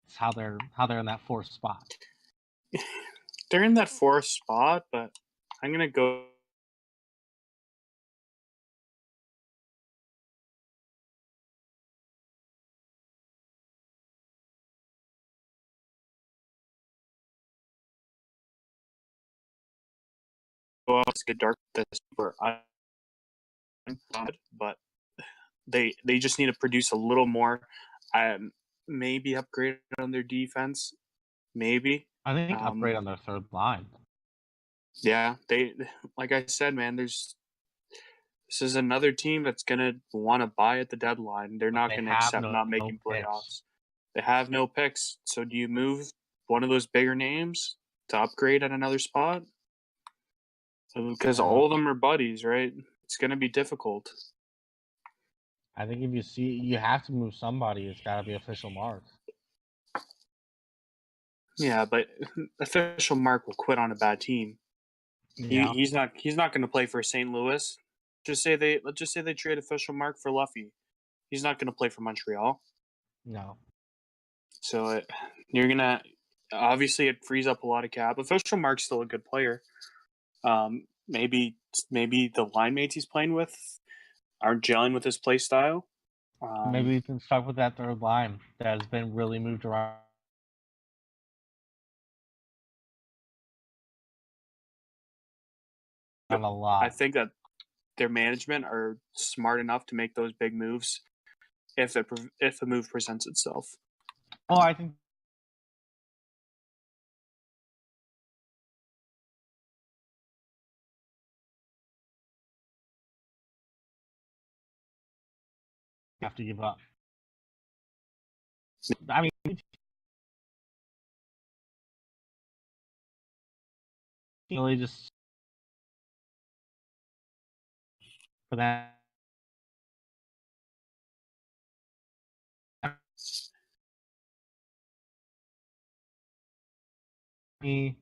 it's how they're in that 4th spot. They're in that 4th spot, but I'm gonna go. Well, it's good dark this where but they just need to produce a little more. Maybe upgrade on their defense. Maybe I think upgrade on their 3rd line. Yeah, they like I said, man. This is another team that's gonna want to buy at the deadline. They're not going to accept not making playoffs. They have no picks. So do you move one of those bigger names to upgrade at another spot? Because all of them are buddies, right? It's going to be difficult. I think if you have to move somebody, it's got to be official mark. Yeah, but official Mark will quit on a bad team. Yeah. He's not going to play for St. Louis. Let's just say they trade official Mark for Luffy. He's not going to play for Montreal. No. So you're gonna obviously it frees up a lot of cap. Official Mark's still a good player. Maybe the line mates he's playing with aren't gelling with his play style. Maybe we can start with that third line that has been really moved around a lot. I think that their management are smart enough to make those big moves if a move presents itself. Oh, I think you have to give up. I mean, really just for that. Me,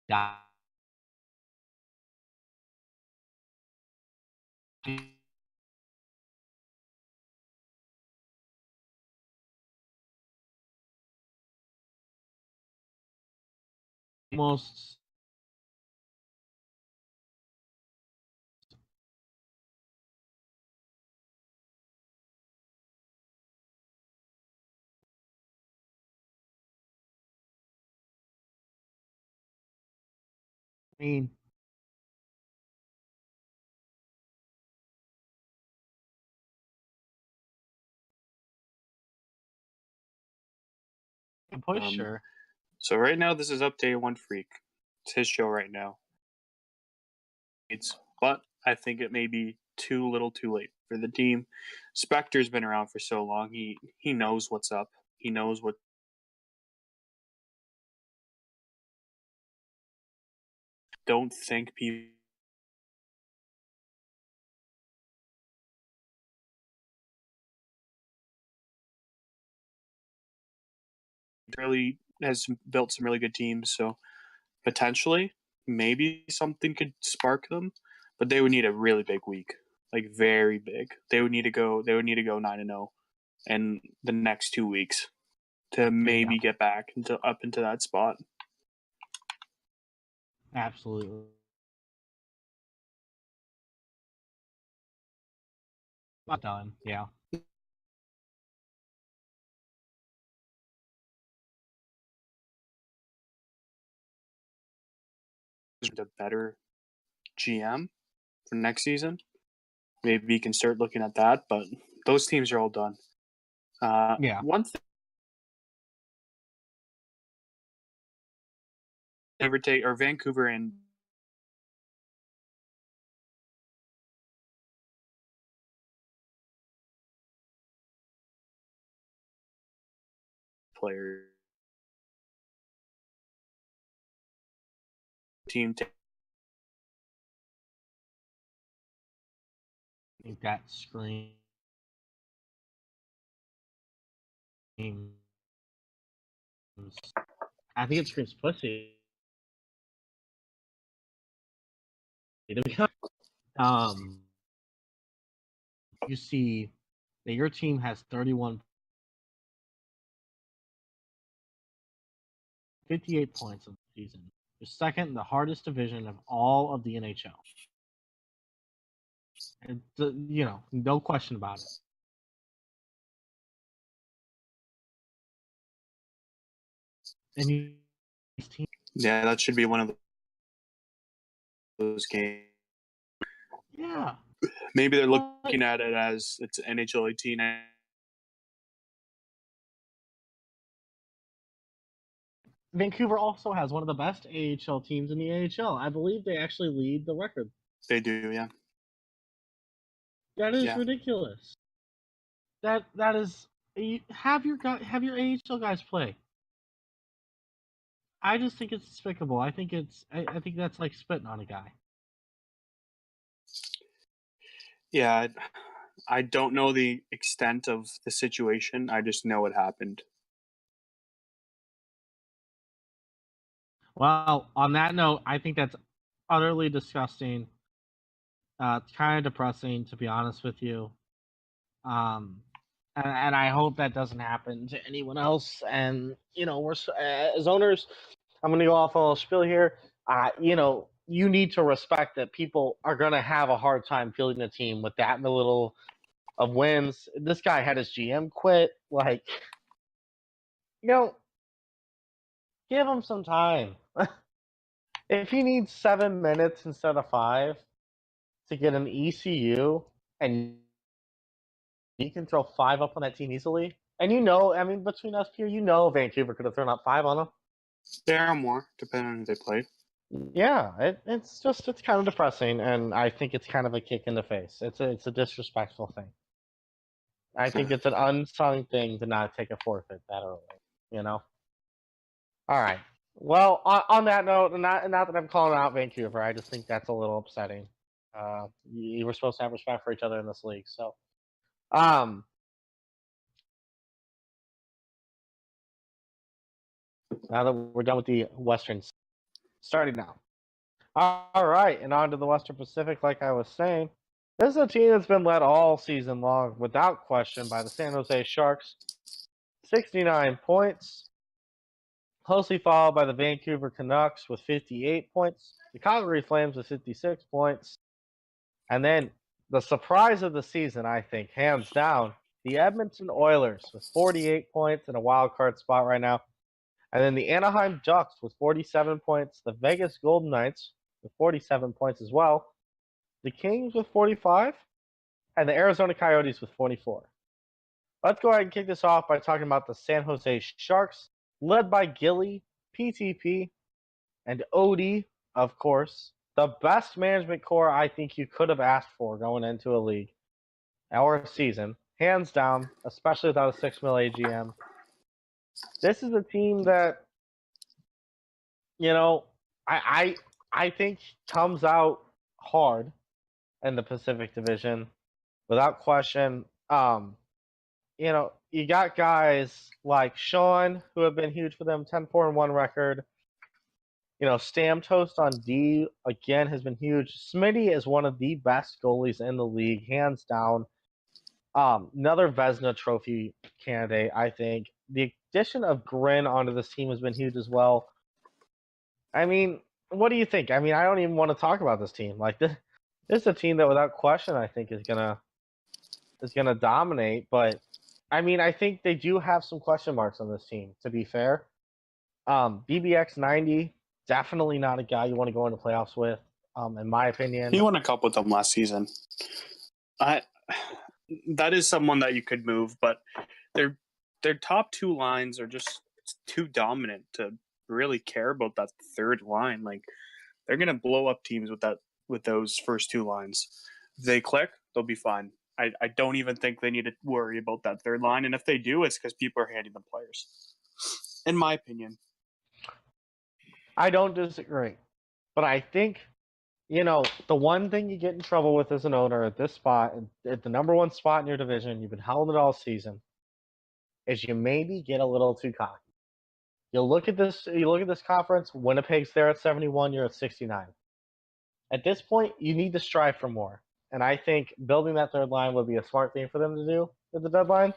yeah. Almost I mean push sure. So right now this is Update One Freak. It's his show right now. But I think it may be too little too late for the team. Spector's been around for so long. He knows what's up. He knows what. Don't think people really has built some really good teams. So potentially, maybe something could spark them, but they would need a really big week, like very big. They would need to go. They would need to go 9-0 in the next 2 weeks to maybe get back into that spot. Absolutely. Not done. Yeah. A better GM for next season. Maybe you can start looking at that, but those teams are all done. Yeah. One thing ever take or Vancouver and player team. I think that screams. I think it screams pussy. You see that your team has 31, 58 points of the season. You're second in the hardest division of all of the NHL. And, no question about it. And Yeah, that should be one of those games. Yeah. Maybe they're looking at it as it's NHL 18. Vancouver also has one of the best AHL teams in the AHL. I believe they actually lead the record. They do, yeah. That is ridiculous. That is have your AHL guys play. I just think it's despicable. I think that's like spitting on a guy. Yeah, I don't know the extent of the situation. I just know it happened. Well, on that note, I think that's utterly disgusting. It's kind of depressing, to be honest with you. Um, and I hope that doesn't happen to anyone else. And we're as owners, I'm going to go off a little spiel here. You need to respect that people are going to have a hard time fielding a team with that little of wins. This guy had his GM quit. Like, give him some time. If he needs 7 minutes instead of 5 to get an ECU, and you can throw 5 up on that team easily, and between us here, Vancouver could have thrown up 5 on them. There are more, depending on who they played. Yeah, it's kind of depressing, and I think it's kind of a kick in the face. It's a disrespectful thing. I think it's an unsung thing to not take a forfeit that early. All right. Well, on that note, and not that I'm calling out Vancouver, I just think that's a little upsetting. You were supposed to have respect for each other in this league, so. Now that we're done with the Westerns, starting now. All right, and on to the Western Pacific. Like I was saying, this is a team that's been led all season long, without question, by the San Jose Sharks, 69 points. Closely followed by the Vancouver Canucks with 58 points, the Calgary Flames with 56 points, and then the surprise of the season, I think, hands down, the Edmonton Oilers with 48 points in a wild card spot right now. And then the Anaheim Ducks with 47 points, the Vegas Golden Knights with 47 points as well, the Kings with 45, and the Arizona Coyotes with 44. Let's go ahead and kick this off by talking about the San Jose Sharks, led by Gilly, PTP, and Odie, of course. The best management core I think you could have asked for going into a league or a season, hands down, especially without a $6 million AGM. This is a team that, I think comes out hard in the Pacific Division, without question. You got guys like Sean, who have been huge for them, 10-4-1 record. Stamtoast on D, again, has been huge. Smitty is one of the best goalies in the league, hands down. Another Vezina Trophy candidate, I think. The addition of Grin onto this team has been huge as well. What do you think? I don't even want to talk about this team. Like, this is a team that, without question, I think is gonna dominate. But I think they do have some question marks on this team, to be fair. BBX 90, definitely not a guy you want to go into playoffs with, in my opinion. He won a cup with them last season. That is someone that you could move, but their top 2 lines are just too dominant to really care about that third line. Like, they're gonna blow up teams with those first 2 lines. If they click, they'll be fine. I don't even think they need to worry about that third line, and if they do, it's because people are handing them players. In my opinion. I don't disagree, but I think, the one thing you get in trouble with as an owner at this spot, at the number 1 spot in your division, you've been held it all season, is you maybe get a little too cocky. You look at this conference, Winnipeg's there at 71, you're at 69. At this point, you need to strive for more. And I think building that third line would be a smart thing for them to do at the deadline.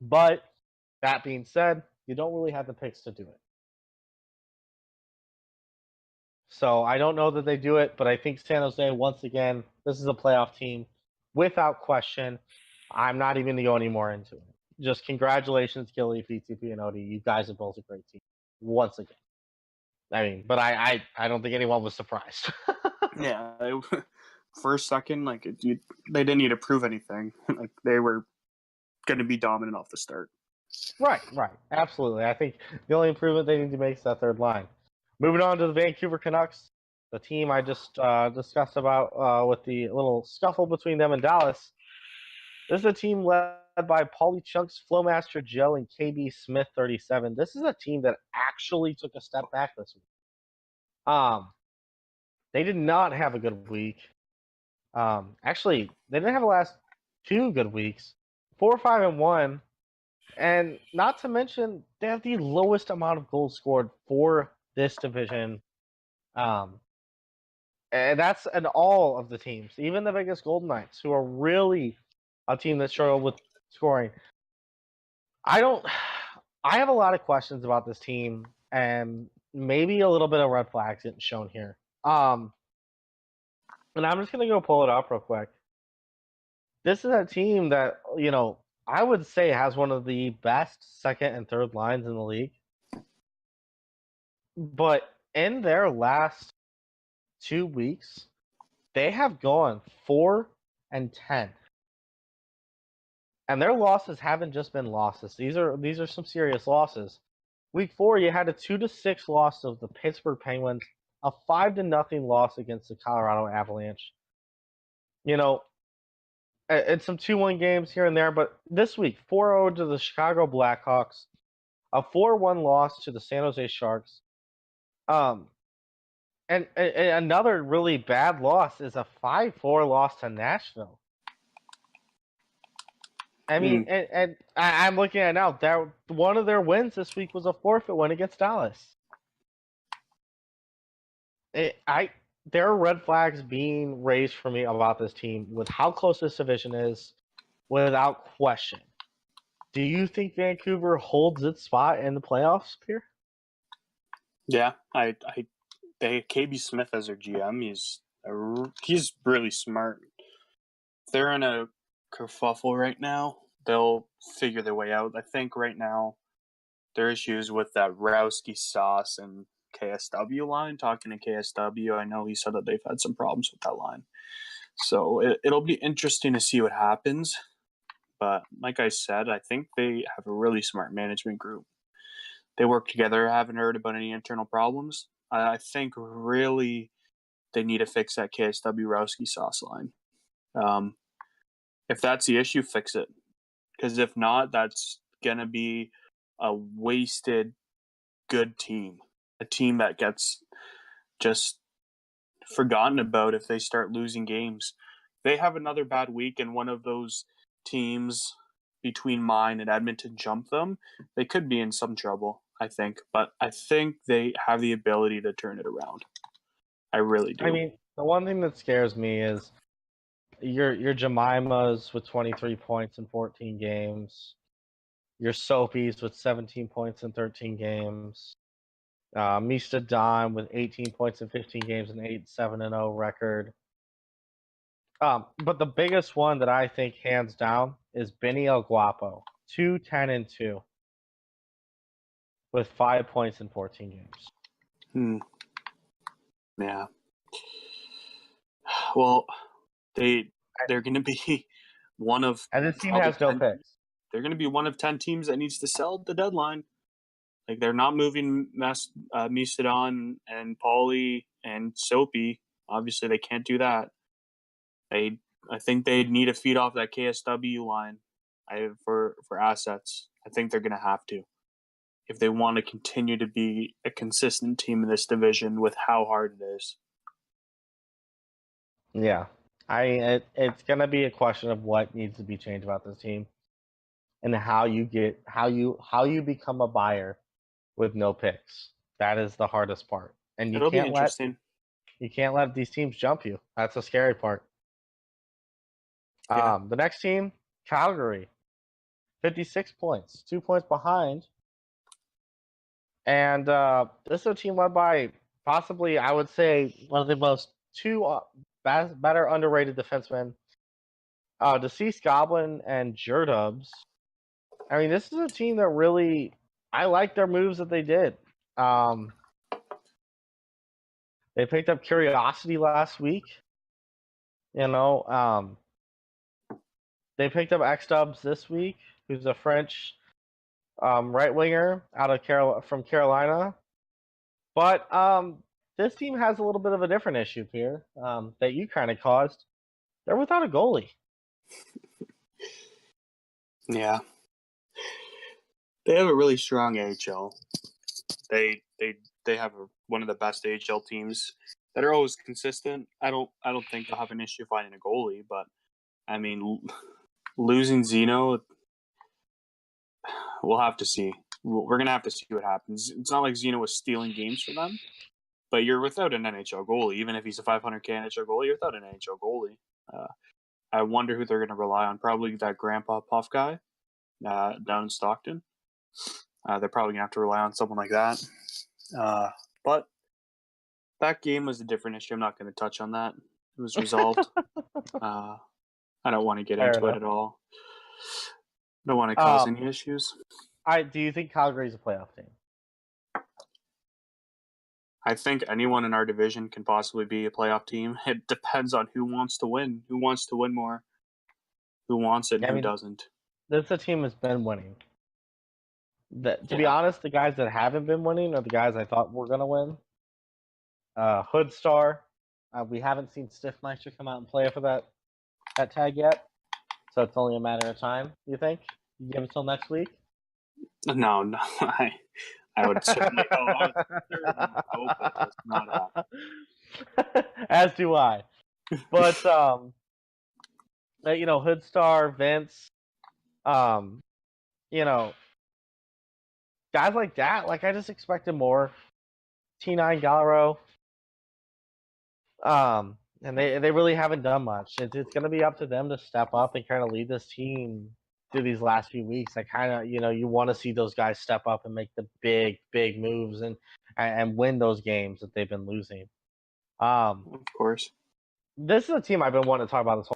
But that being said, you don't really have the picks to do it. So I don't know that they do it, but I think San Jose, once again, this is a playoff team without question. I'm not even going to go any more into it. Just congratulations, Gilly, PTP, and Odie. You guys have built a great team once again. But I don't think anyone was surprised. Yeah, for a second, they didn't need to prove anything. Like, they were going to be dominant off the start. Right, absolutely. I think the only improvement they need to make is that third line. Moving on to the Vancouver Canucks, the team I just discussed about with the little scuffle between them and Dallas. This is a team led by Paulie Chunks, Flowmaster Joe, and KB Smith 37. This is a team that actually took a step back this week. They did not have a good week. Actually, they didn't have the last 2 good weeks. 4-5-1, and not to mention they have the lowest amount of goals scored for this division. And that's in all of the teams, even the Vegas Golden Knights, who are really a team that struggle with scoring. I have a lot of questions about this team, and maybe a little bit of red flags getting shown here. And I'm just gonna go pull it up real quick. This is a team that I would say has one of the best second and third lines in the league, but in their last 2 weeks, they have gone 4-10. And their losses haven't just been losses. These are some serious losses. Week 4, you had a 2-6 loss of the Pittsburgh Penguins, a 5-0 loss against the Colorado Avalanche. And some 2-1 games here and there, but this week 4-0 to the Chicago Blackhawks, a 4-1 loss to the San Jose Sharks. And another really bad loss is a 5-4 loss to Nashville. I mean, and I'm looking at it now. One of their wins this week was a forfeit win against Dallas. There are red flags being raised for me about this team with how close this division is, without question. Do you think Vancouver holds its spot in the playoffs, Pierre? Yeah, they have KB Smith as their GM. He's really smart. If they're in a kerfuffle right now, they'll figure their way out. I think right now there are issues with that Rowski Sauce and KSW line. Talking to KSW, I know he said that they've had some problems with that line. So it'll be interesting to see what happens. But like I said, I think they have a really smart management group. They work together. I haven't heard about any internal problems. I think really they need to fix that KSW Rowski Sauce line. If that's the issue, fix it. Because if not, that's going to be a wasted good team. A team that gets just forgotten about if they start losing games. They have another bad week and one of those teams between mine and Edmonton jump them, they could be in some trouble, I think. But I think they have the ability to turn it around. I really do. I mean, the one thing that scares me is your Jemimas with 23 points in 14 games, your Soapies with 17 points in 13 games, Mista Don with 18 points in 15 games and 8-7-0 record. But the biggest one that I think hands down is Benny El Guapo, 2-10-2 with 5 points in 14 games. Yeah. Well, they're going to be one of, and this team has no picks. They're going to be one of 10 teams that needs to sell at the deadline. Like, they're not moving Mistadon and Paulie and Soapy. Obviously, they can't do that. I think they need to feed off that KSW line for assets. I think they're going to have to if they want to continue to be a consistent team in this division with how hard it is. Yeah. It's going to be a question of what needs to be changed about this team and how you become a buyer with no picks. That is the hardest part. And It'll be interesting. You can't let these teams jump you. That's the scary part. Yeah. The next team, Calgary, 56 points, 2 points behind. And this is a team led by possibly, I would say, one of the better underrated defensemen, Deceased Goblin and Jerdubs. I mean, this is a team that really, I like their moves that they did. They picked up Curiosity last week. They picked up X-Dubs this week, who's a French right winger from Carolina. But this team has a little bit of a different issue here that you kind of caused. They're without a goalie. Yeah. They have a really strong AHL. They have one of the best AHL teams that are always consistent. I don't think they'll have an issue finding a goalie, but I mean, losing Zeno, we'll have to see. We're gonna have to see what happens. It's not like Zeno was stealing games for them, but you're without an NHL goalie. Even if he's a 500K NHL goalie, you're without an NHL goalie. I wonder who they're going to rely on. Probably that Grandpa Puff guy down in Stockton. They're probably going to have to rely on someone like that. But that game was a different issue. I'm not going to touch on that. It was resolved. I don't want to get into it at all. I don't want to cause any issues. Do you think Calgary's a playoff team? I think anyone in our division can possibly be a playoff team. It depends on who wants to win. Who wants to win more? Who wants it and who doesn't? This team has been winning. To be honest, the guys that haven't been winning are the guys I thought were going to win. Hoodstar. We haven't seen Stiffmeister come out and play for that tag yet. So it's only a matter of time, you think? You give it till next week? No. I would certainly hope it does not happen. As do I. But, Hoodstar, Vince, guys like that, I just expected more. T9 Galero. And they really haven't done much. It's going to be up to them to step up and kind of lead this team through these last few weeks. You want to see those guys step up and make the big moves and win those games that they've been losing. Of course. This is a team I've been wanting to talk about this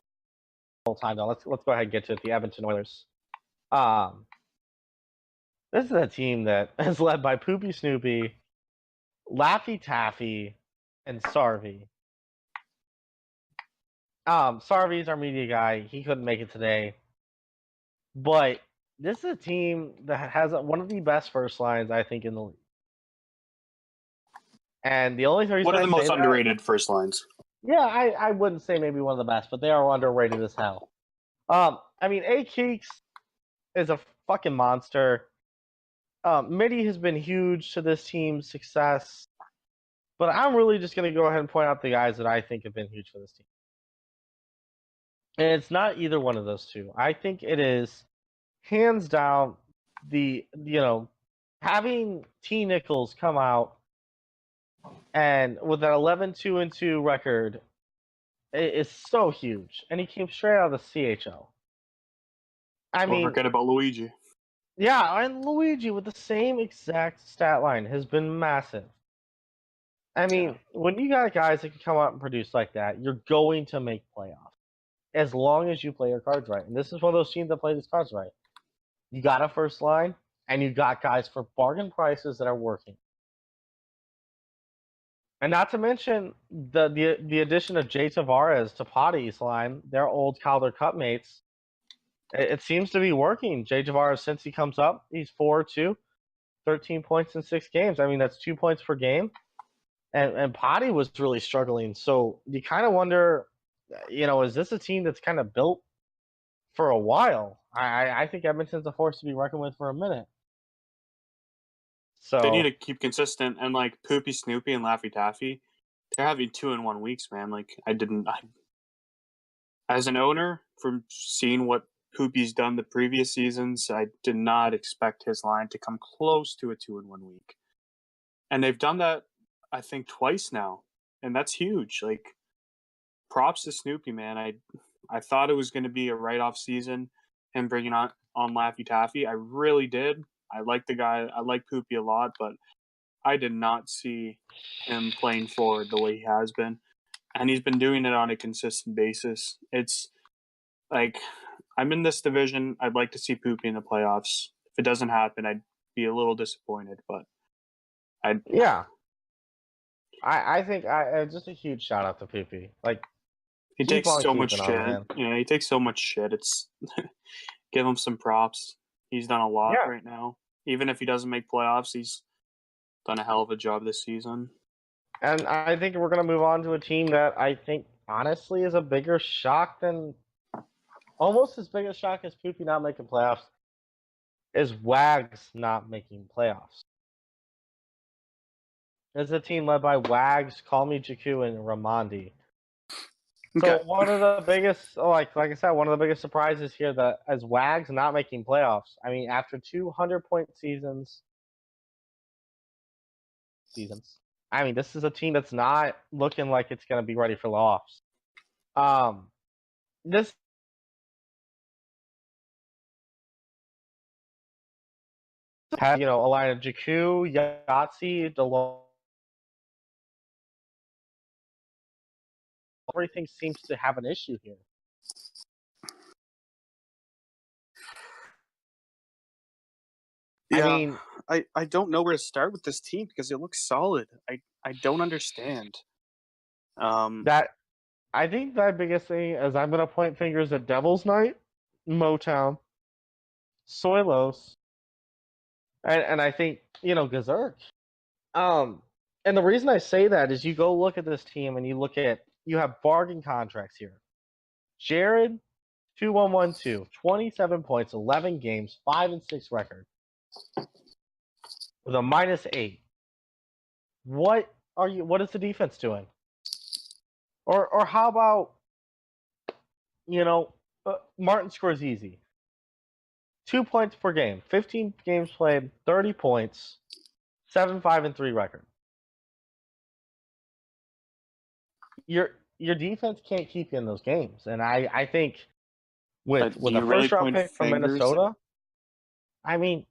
whole time, though. Let's go ahead and get to it. The Edmonton Oilers. This is a team that is led by Poopy Snoopy, Laffy Taffy, and Sarvey. Sarvy's our media guy. He couldn't make it today. But this is a team that has one of the best first lines, I think, in the league. And the only reason one of the most underrated first lines. Yeah, I wouldn't say maybe one of the best, but they are underrated as hell. A Keeks is a fucking monster. Mitty has been huge to this team's success. But I'm really just going to go ahead and point out the guys that I think have been huge for this team. And it's not either one of those two. I think it is hands down having T. Nichols come out and with an 11-2-2 record is so huge. And he came straight out of the CHL. Don't forget about Luigi. Yeah, and Luigi with the same exact stat line has been massive. When you got guys that can come out and produce like that, you're going to make playoffs. As long as you play your cards right. And this is one of those teams that play these cards right. You got a first line, and you got guys for bargain prices that are working. And not to mention the addition of Jay Tavares to Potty's line, their old Calder Cup mates. It seems to be working. Jay Tavares, since he comes up, he's 4-2, 13 points in 6 games. That's 2 points per game. And Potty was really struggling. So you kind of wonder, is this a team that's kind of built for a while? I think Edmonton's a force to be reckoned with for a minute. So they need to keep consistent, and Poopy Snoopy and Laffy Taffy, they're having 2-in-1 weeks, man. As an owner, from seeing what Poopy's done the previous seasons, I did not expect his line to come close to a 2-in-1 week. And they've done that, I think, twice now. And that's huge. Props to Snoopy, man. I thought it was going to be a write-off season, him bringing on Laffy Taffy. I really did. I like the guy. I like Poopy a lot, but I did not see him playing forward the way he has been. And he's been doing it on a consistent basis. It's I'm in this division. I'd like to see Poopy in the playoffs. If it doesn't happen, I'd be a little disappointed, but I think just a huge shout out to Poopy. He takes so much shit. He takes so much shit. It's give him some props. He's done a lot right now. Even if he doesn't make playoffs, he's done a hell of a job this season. And I think we're going to move on to a team that I think, honestly, is a bigger shock than... Almost as big a shock as Poopy not making playoffs is Wags not making playoffs. This is a team led by Wags, Call Me Jakku, and Ramandi. So Okay. one of the biggest, like I said, one of the biggest surprises here that as Wags not making playoffs. I mean, after 200-point seasons. I mean, this is a team that's not looking like it's going to be ready for lofts. This has, a line of Jakku, Yahtzee, DeLong. Everything seems to have an issue here. Yeah, I mean, I don't know where to start with this team because it looks solid. I don't understand. I think that biggest thing is I'm gonna point fingers at Devil's Night, Motown, Soilos, and I think Gazerk. And the reason I say that is you go look at this team and you have bargain contracts here. Jared, 2-1-1-2, 27 points, 11 games, 5-6 record, with a -8. What is the defense doing? Or how about Martin Scorsese? 2 points per game, 15 games played, 30 points, 7-5-3 record. Your defense can't keep you in those games, and I think with do you a really first round point pick from fingers? Minnesota, I mean,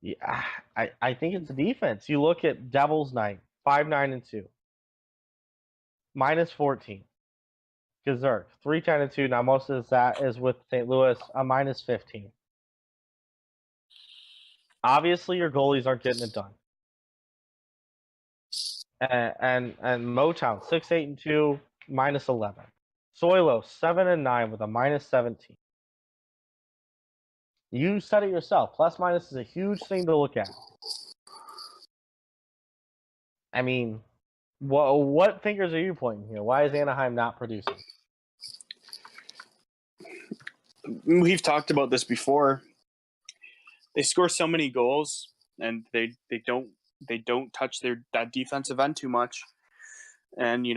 yeah, I think it's the defense. You look at Devils Night, 5-9-2, -14. Gazerk, 3-10-2. Now most of that is with St. Louis, a -15. Obviously, your goalies aren't getting it done. And Motown, 6-8-2, -11. Soilo, 7-9 with a -17. You said it yourself. Plus minus is a huge thing to look at. I mean, what fingers are you pointing here? Why is Anaheim not producing? We've talked about this before. They score so many goals, and they don't touch that defensive end too much. And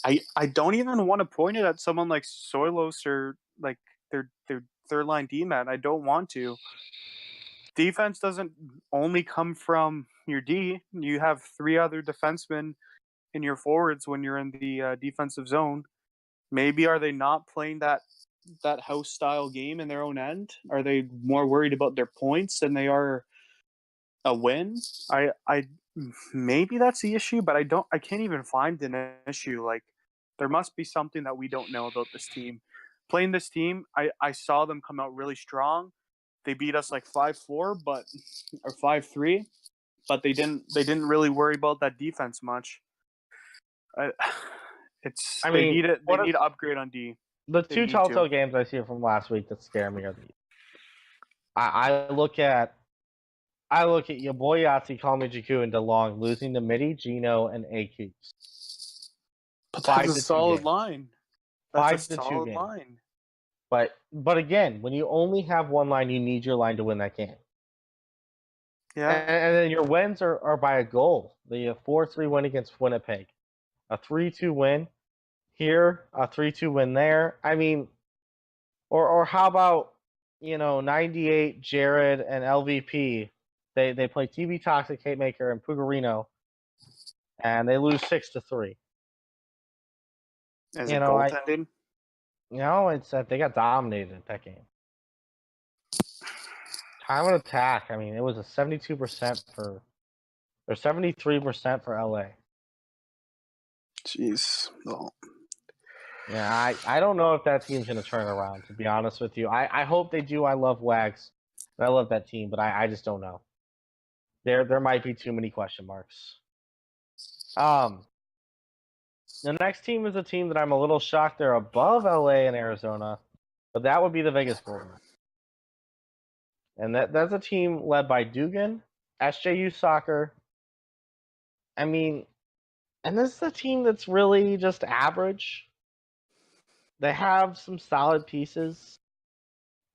I don't even want to point it at someone like Soilos or like their third line D man. I don't want to. Defense doesn't only come from your D. You have 3 other defensemen in your forwards when you're in the defensive zone. Maybe are they not playing that house style game in their own end? Are they more worried about their points than they are a win? I maybe that's the issue, but I can't even find an issue. Like there must be something that we don't know about this team. Playing this team, I saw them come out really strong. They beat us like 5-4, or 5-3, but they didn't really worry about that defense much. They need to upgrade on D. The They two need to. telltale games I see from last week that scare me are these. I look at your boy Yahtzee, Call Me Jakku, and DeLong losing to Mitty, Gino, and AQ. But that's a solid line. That's a 5-2 solid game. line. But again, when you only have one line, you need your line to win that game. Yeah. And then your wins are by a goal. The 4-3 win against Winnipeg, a 3-2 win here, a 3-2 win there. I mean, or how about 98 Jared and LVP? They play TV Toxic, Hate Maker, and Pugarino, and they lose 6-3. Is it goaltending? It's they got dominated that game. Time of attack. I mean, it was a 72% or 73% for LA. Jeez. Well. Yeah, I don't know if that team's gonna turn around. To be honest with you, I hope they do. I love Wags, I love that team, but I just don't know. There might be too many question marks. The next team is a team that I'm a little shocked they're above LA and Arizona, but that would be the Vegas Golden Knights. And that's a team led by Dugan, SJU Soccer. I mean, and this is a team that's really just average. They have some solid pieces,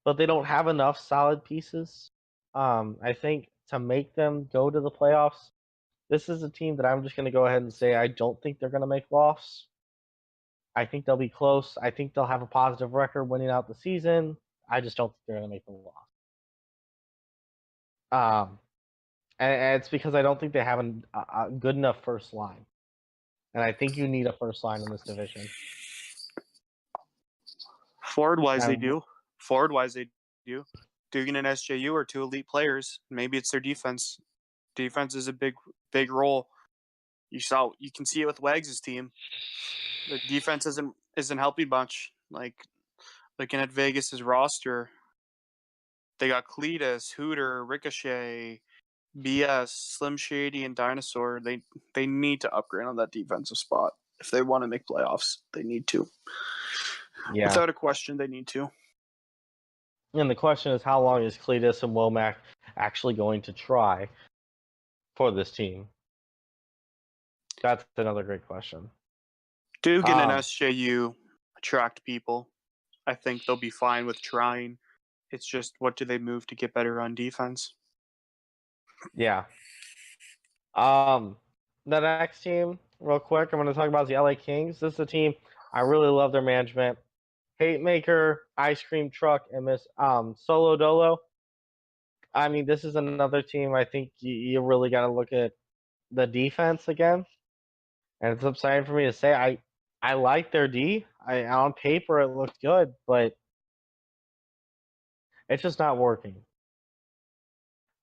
but they don't have enough solid pieces. I think to make them go to the playoffs. this is a team that I'm just going to go ahead and say I don't think they're going to make playoffs. I think they'll be close. I think they'll have a positive record winning out the season. I just don't think they're going to make the playoffs. And it's because I don't think they have a good enough first line. And I think you need a first line in this division. Forward-wise, they do. Dugan and SJU are two elite players. Maybe it's their defense. Defense is a big role. You can see it with Wags' team. The defense isn't helping much. Like looking at Vegas' roster, they got Cletus, Hooter, Ricochet, BS, Slim Shady, and Dinosaur. They need to upgrade on that defensive spot if they want to make playoffs. They need to. Yeah. Without a question, they need to. And the question is, how long is Cletus and Womack actually going to try for this team? That's another great question. Dugan and SJU attract people. I think they'll be fine with trying. It's just, what do they move to get better on defense? Yeah. The next team, real quick, I'm going to talk about the LA Kings. This is a team, I really love their management. Hate Maker, Ice Cream Truck, and Miss Solo Dolo. I mean, this is another team I think you really got to look at the defense again. And it's upsetting for me to say I like their D. On paper it looked good, but it's just not working.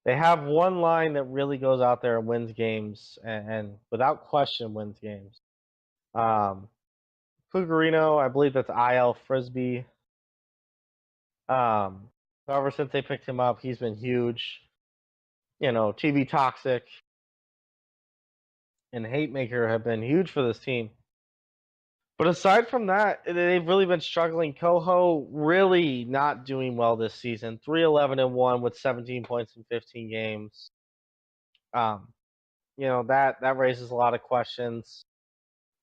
They have one line that really goes out there and wins games, and without question wins games. Pugarino, I believe that's IL Frisbee. Ever since they picked him up, he's been huge. You know, TV Toxic and Hate Maker have been huge for this team. But aside from that, they've really been struggling. Coho really not doing well this season. 3-11-1 with 17 points in 15 games. You know, that raises a lot of questions.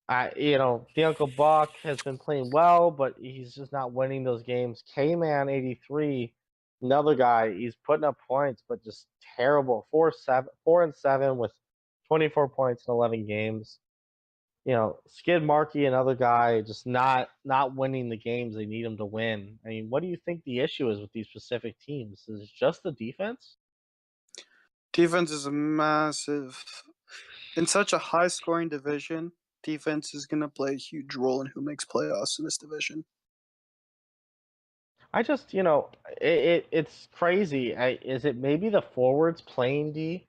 The Uncle Buck has been playing well, but he's just not winning those games. K-Man 83, another guy, he's putting up points, but just terrible. 4-7 with 24 points in 11 games. You know, Skid Markey, another guy, just not winning the games they need him to win. I mean, what do you think the issue is with these specific teams? Is it just the defense? Defense is a massive. In such a high-scoring division, defense is going to play a huge role in who makes playoffs in this division. I just, it's crazy. Is it maybe the forwards playing D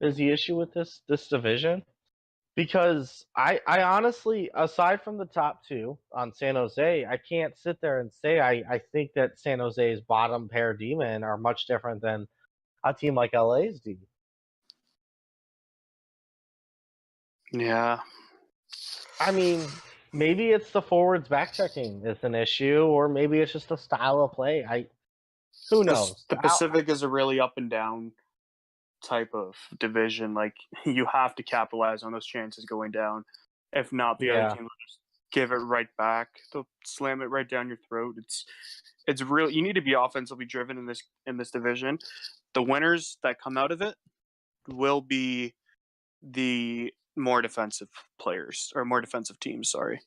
is the issue with this division? Because I honestly, aside from the top two on San Jose, I can't sit there and say I think that San Jose's bottom pair D-men are much different than a team like LA's D. Yeah. I mean, maybe it's the forwards back-checking is an issue, or maybe it's just a style of play. Who knows? The Pacific is a really up and down type of division. Like, you have to capitalize on those chances going down. If not, the other team will just give it right back. They'll slam it right down your throat. It's real. You need to be offensively driven in this division. The winners that come out of it will be the more defensive players, or more defensive teams. Sorry.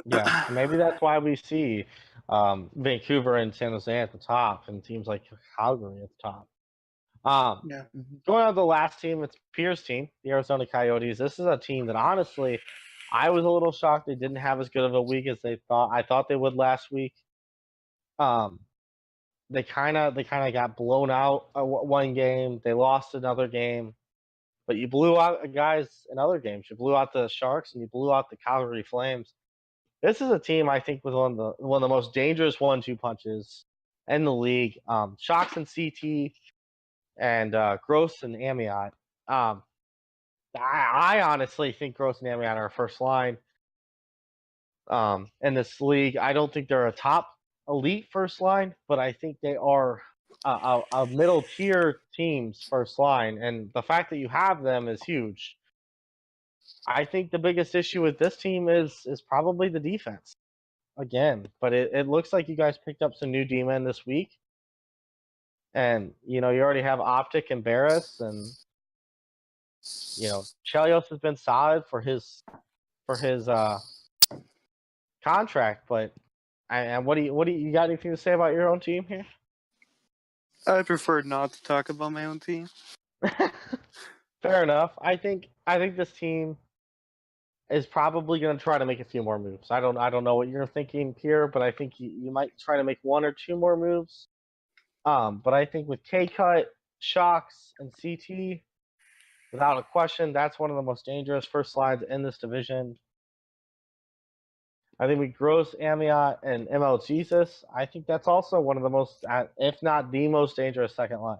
Yeah, maybe that's why we see Vancouver and San Jose at the top, and teams like Calgary at the top. Going on to the last team, it's Pierre's team, the Arizona Coyotes. This is a team that honestly, I was a little shocked they didn't have as good of a week as I thought they would last week. They kind of got blown out one game. They lost another game, but you blew out guys in other games. You blew out the Sharks and you blew out the Calgary Flames. This is a team I think with one of the most dangerous 1-2 punches in the league. Shocks and CT and Gross and Amiot. I honestly think Gross and Amiot are first line in this league. I don't think they're a top elite first line, but I think they are a middle tier team's first line, and the fact that you have them is huge. I think the biggest issue with this team is probably the defense again, but it looks like you guys picked up some new D-men this week. And, you already have Optic and Barris, and Chelios has been solid for his contract, but and what do you got anything to say about your own team here? I prefer not to talk about my own team. Fair enough. I think this team is probably going to try to make a few more moves. I don't know what you're thinking here, but I think you might try to make one or two more moves. But I think with K-Cut, Shocks, and CT, without a question, that's one of the most dangerous first lines in this division. I think with Gross, Amiot, and ML Jesus, I think that's also one of the most, if not the most dangerous second line.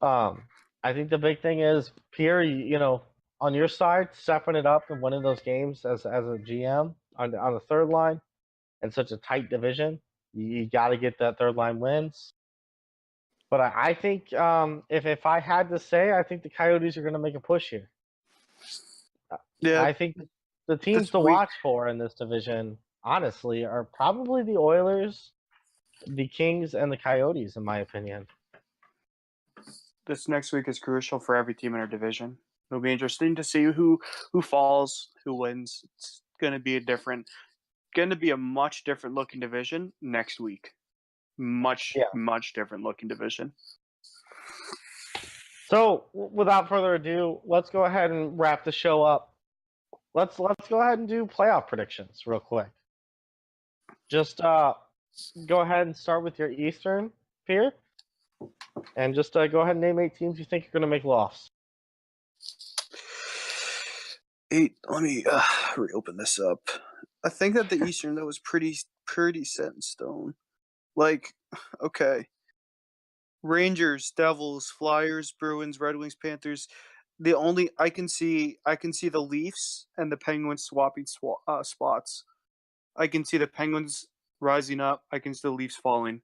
I think the big thing is Pierre, on your side, stepping it up and winning those games as a GM on the third line in such a tight division. You got to get that third line wins. But I think if I had to say, I think the Coyotes are going to make a push here. Yeah, I think the teams to watch for in this division, honestly, are probably the Oilers, the Kings, and the Coyotes, in my opinion. This next week is crucial for every team in our division. It'll be interesting to see who falls, who wins. It's going to be a much different looking division next week. Much different looking division. So, without further ado, let's go ahead and wrap the show up. Let's go ahead and do playoff predictions real quick. Just go ahead and start with your Eastern here, and just go ahead and name 8 teams you think are going to make lofts. 8. Let me reopen this up. I think that the Eastern though was pretty set in stone. Like, okay, Rangers, Devils, Flyers, Bruins, Red Wings, Panthers. The only I can see the Leafs and the Penguins swapping spots. I can see the Penguins rising up. I can see the Leafs falling.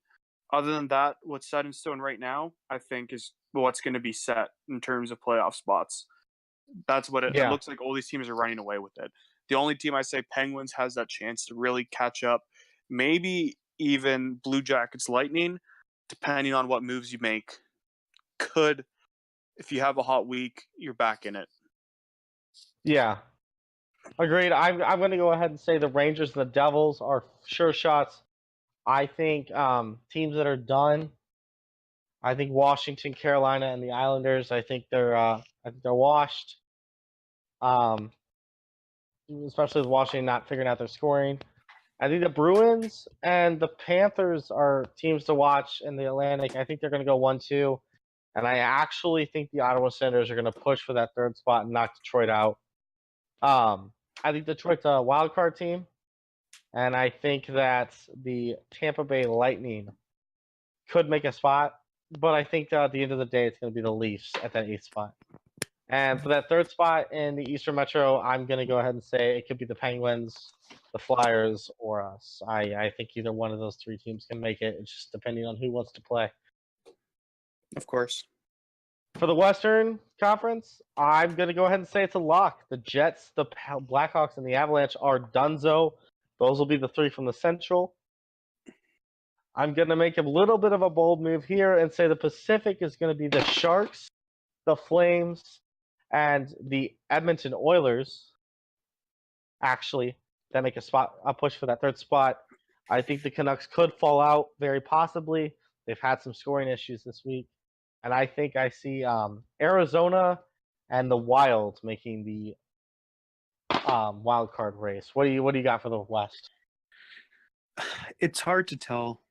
Other than that, what's set in stone right now, I think, is what's going to be set in terms of playoff spots. That's what it looks like. All these teams are running away with it. The only team I say Penguins has that chance to really catch up, maybe even Blue Jackets, Lightning, depending on what moves you make, could, if you have a hot week, you're back in it. Yeah. Agreed. I'm going to go ahead and say the Rangers and the Devils are sure shots. I think teams that are done. I think Washington, Carolina, and the Islanders. I think they're washed. Especially with Washington not figuring out their scoring. I think the Bruins and the Panthers are teams to watch in the Atlantic. I think they're going to go 1-2. And I actually think the Ottawa Senators are going to push for that third spot and knock Detroit out. I think Detroit's a wild card team. And I think that the Tampa Bay Lightning could make a spot. But I think at the end of the day, it's going to be the Leafs at that 8th spot. And for that third spot in the Eastern Metro, I'm going to go ahead and say it could be the Penguins, the Flyers, or us. I think either one of those 3 teams can make it. It's just depending on who wants to play. Of course. For the Western Conference, I'm going to go ahead and say it's a lock. The Jets, the Blackhawks, and the Avalanche are donezo. Those will be the 3 from the Central. I'm going to make a little bit of a bold move here and say the Pacific is going to be the Sharks, the Flames, and the Edmonton Oilers, actually, that make a push for that third spot. I think the Canucks could fall out, very possibly. They've had some scoring issues this week. And I think I see Arizona and the Wild making the wild card race. What do you got for the West? It's hard to tell.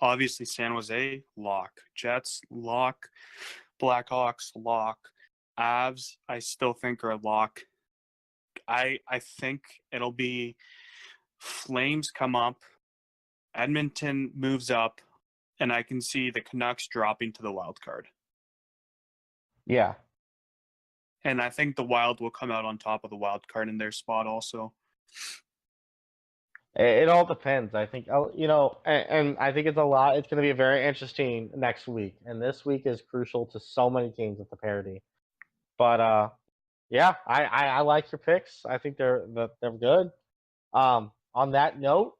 Obviously, San Jose, lock. Jets, lock. Blackhawks, lock. Avs, I still think are a lock. I think it'll be Flames come up, Edmonton moves up, and I can see the Canucks dropping to the wild card. Yeah. And I think the Wild will come out on top of the wild card in their spot also. It all depends. I think, and I think it's a lot. It's going to be very interesting next week. And this week is crucial to so many teams at the parity. But, yeah, I like your picks. I think they're good. On that note,